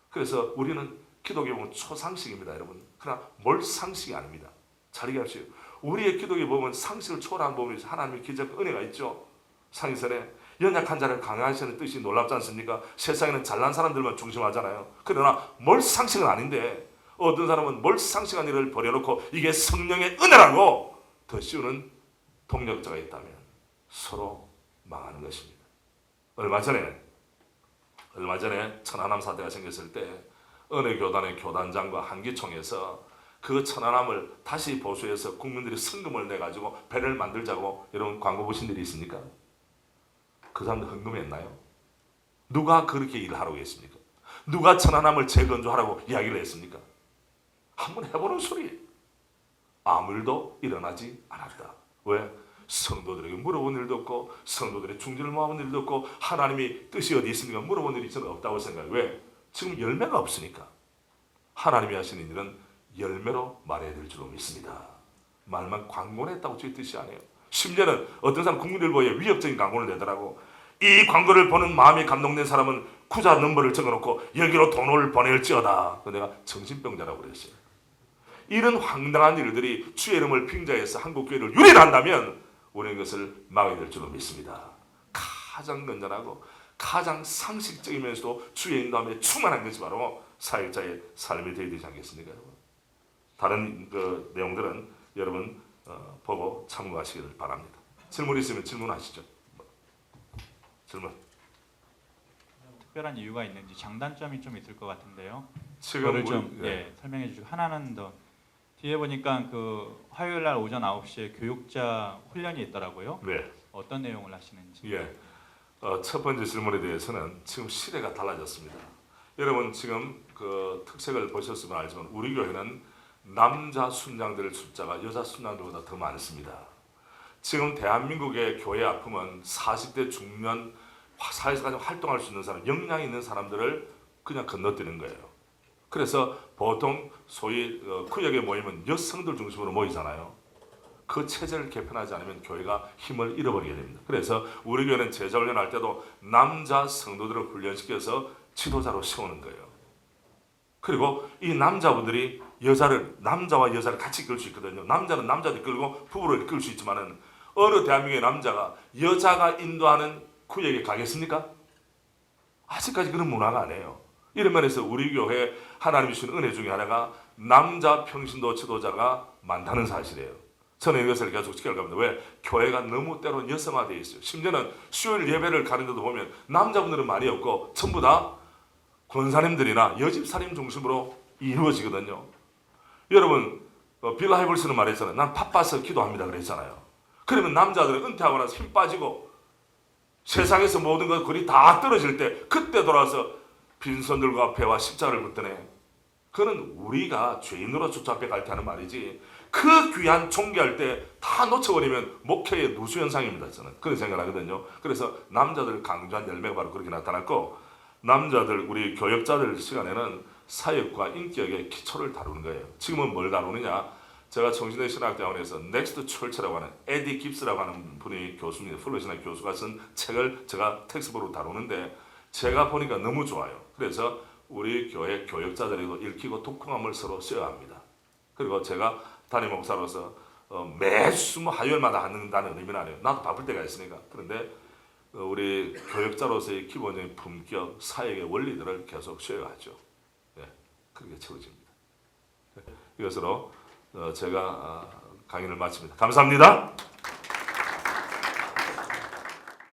그래서 우리는 기독교 보면 초상식입니다, 여러분. 그러나 몰상식이 아닙니다. 잘 이해하십시오. 우리의 기독교 보면 상식을 초월한 부분이 하나님의 기적 은혜가 있죠. 상위선에 연약한 자를 강하시는 뜻이 놀랍지 않습니까? 세상에는 잘난 사람들만 중심하잖아요. 그러나 몰상식은 아닌데 어떤 사람은 몰상식한 일을 버려놓고 이게 성령의 은혜라고 더 씌우는 동력자가 있다면 서로 망하는 것입니다. 얼마 전에 천안함 사태가 생겼을 때 은혜교단의 교단장과 한기총에서 그 천안함을 다시 보수해서 국민들이 성금을 내가지고 배를 만들자고 이런 광고 보신 일이 있습니까? 그 사람들 헌금했나요? 누가 그렇게 일을 하라고 했습니까? 누가 천안함을 재건조하라고 이야기를 했습니까? 한번 해보는 소리. 아무 일도 일어나지 않았다. 왜? 성도들에게 물어본 일도 없고 성도들의 중지를 모아본 일도 없고 하나님의 뜻이 어디 있습니까? 물어본 일이 저는 없다고 생각해요. 왜? 지금 열매가 없으니까. 하나님이 하시는 일은 열매로 말해야 될 줄로 믿습니다. 말만 광고를 했다고 제 뜻이 아니에요. 심지어는 어떤 사람 국민일보에 위협적인 광고를 내더라고. 이 광고를 보는 마음이 감동된 사람은 구자 넘버를 적어놓고 여기로 돈을 보낼지어다. 내가 정신병자라고 그랬어요. 이런 황당한 일들이 주의 이름을 빙자해서 한국교회를 유린한다면 우리는 그것을 막아야 될 줄로 믿습니다. 가장 건전하고 가장 상식적이면서도 주의 인도함에 충만한 것이 바로 사역자의 삶이 되어야 되지 않겠습니까? 다른 그 내용들은 여러분 보고 참고하시기를 바랍니다. 질문 있으면 질문하시죠. 질문. 특별한 이유가 있는지 장단점이 좀 있을 것 같은데요. 지금 좀 설명해 주시고 하나는 더 뒤에 보니까 그 화요일 날 오전 9시에 교육자 훈련이 있더라고요. 네. 어떤 내용을 하시는지. 예. 첫 번째 질문에 대해서는 지금 시대가 달라졌습니다. 여러분 지금 그 특색을 보셨으면 알지만 우리 교회는 남자 순장들 숫자가 여자 순장들보다 더 많습니다. 지금 대한민국의 교회 아픔은 40대 중년 사회에서 가장 활동할 수 있는 사람, 역량이 있는 사람들을 그냥 건너뛰는 거예요. 그래서 보통 소위 구역에 모이면 여성들 중심으로 모이잖아요. 그 체제를 개편하지 않으면 교회가 힘을 잃어버리게 됩니다. 그래서 우리 교회는 제자훈련할 때도 남자 성도들을 훈련시켜서 지도자로 세우는 거예요. 그리고 이 남자분들이 남자와 여자를 같이 끌 수 있거든요. 남자는 남자도 끌고 부부를 끌 수 있지만은 어느 대한민국의 남자가 여자가 인도하는 구역에 가겠습니까? 아직까지 그런 문화가 아니에요. 이런 면에서 우리 교회 하나님이 주신 은혜 중에 하나가 남자 평신도 지도자가 많다는 사실이에요. 저는 이것을 계속 지켜갑니다. 왜? 교회가 너무 때로는 여성화되어 있어요. 심지어는 수요일 예배를 가는 데도 보면 남자분들은 많이 없고 전부 다 권사님들이나 여집사님 중심으로 이루어지거든요. 여러분 빌라 하이블스는 말했잖아요. 난 바빠서 기도합니다 그랬잖아요. 그러면 남자들은 은퇴하고 나서 힘 빠지고 세상에서 모든 것 거리 다 떨어질 때 그때 돌아와서 빈손들과 배와 십자가를 붙드네. 그는 우리가 죄인으로 주차 앞에 갈 때 하는 말이지 그 귀한 종교할 때 다 놓쳐버리면 목회의 누수현상입니다. 저는 그런 생각을 하거든요. 그래서 남자들 강조한 열매가 바로 그렇게 나타났고 남자들 우리 교역자들 시간에는 사역과 인격의 기초를 다루는 거예요. 지금은 뭘 다루느냐? 제가 청신대 신학대학원에서 넥스트 철치라고 하는 에디 깁스라고 하는 분이 교수입니다. 플러시나 교수가 쓴 책을 제가 텍스트북으로 다루는데 제가 보니까 너무 좋아요. 그래서 우리 교회 교역자들이도 읽히고 독후감을 서로 써야 합니다. 그리고 제가 담임 목사로서 매주 화요일마다 한다는 의미는 아니에요. 나도 바쁠 때가 있으니까. 그런데 우리 교역자로서의 기본적인 품격, 사역의 원리들을 계속 쉬어야죠. 예, 그렇게 채워집니다. 이것으로 제가 강의를 마칩니다. 감사합니다.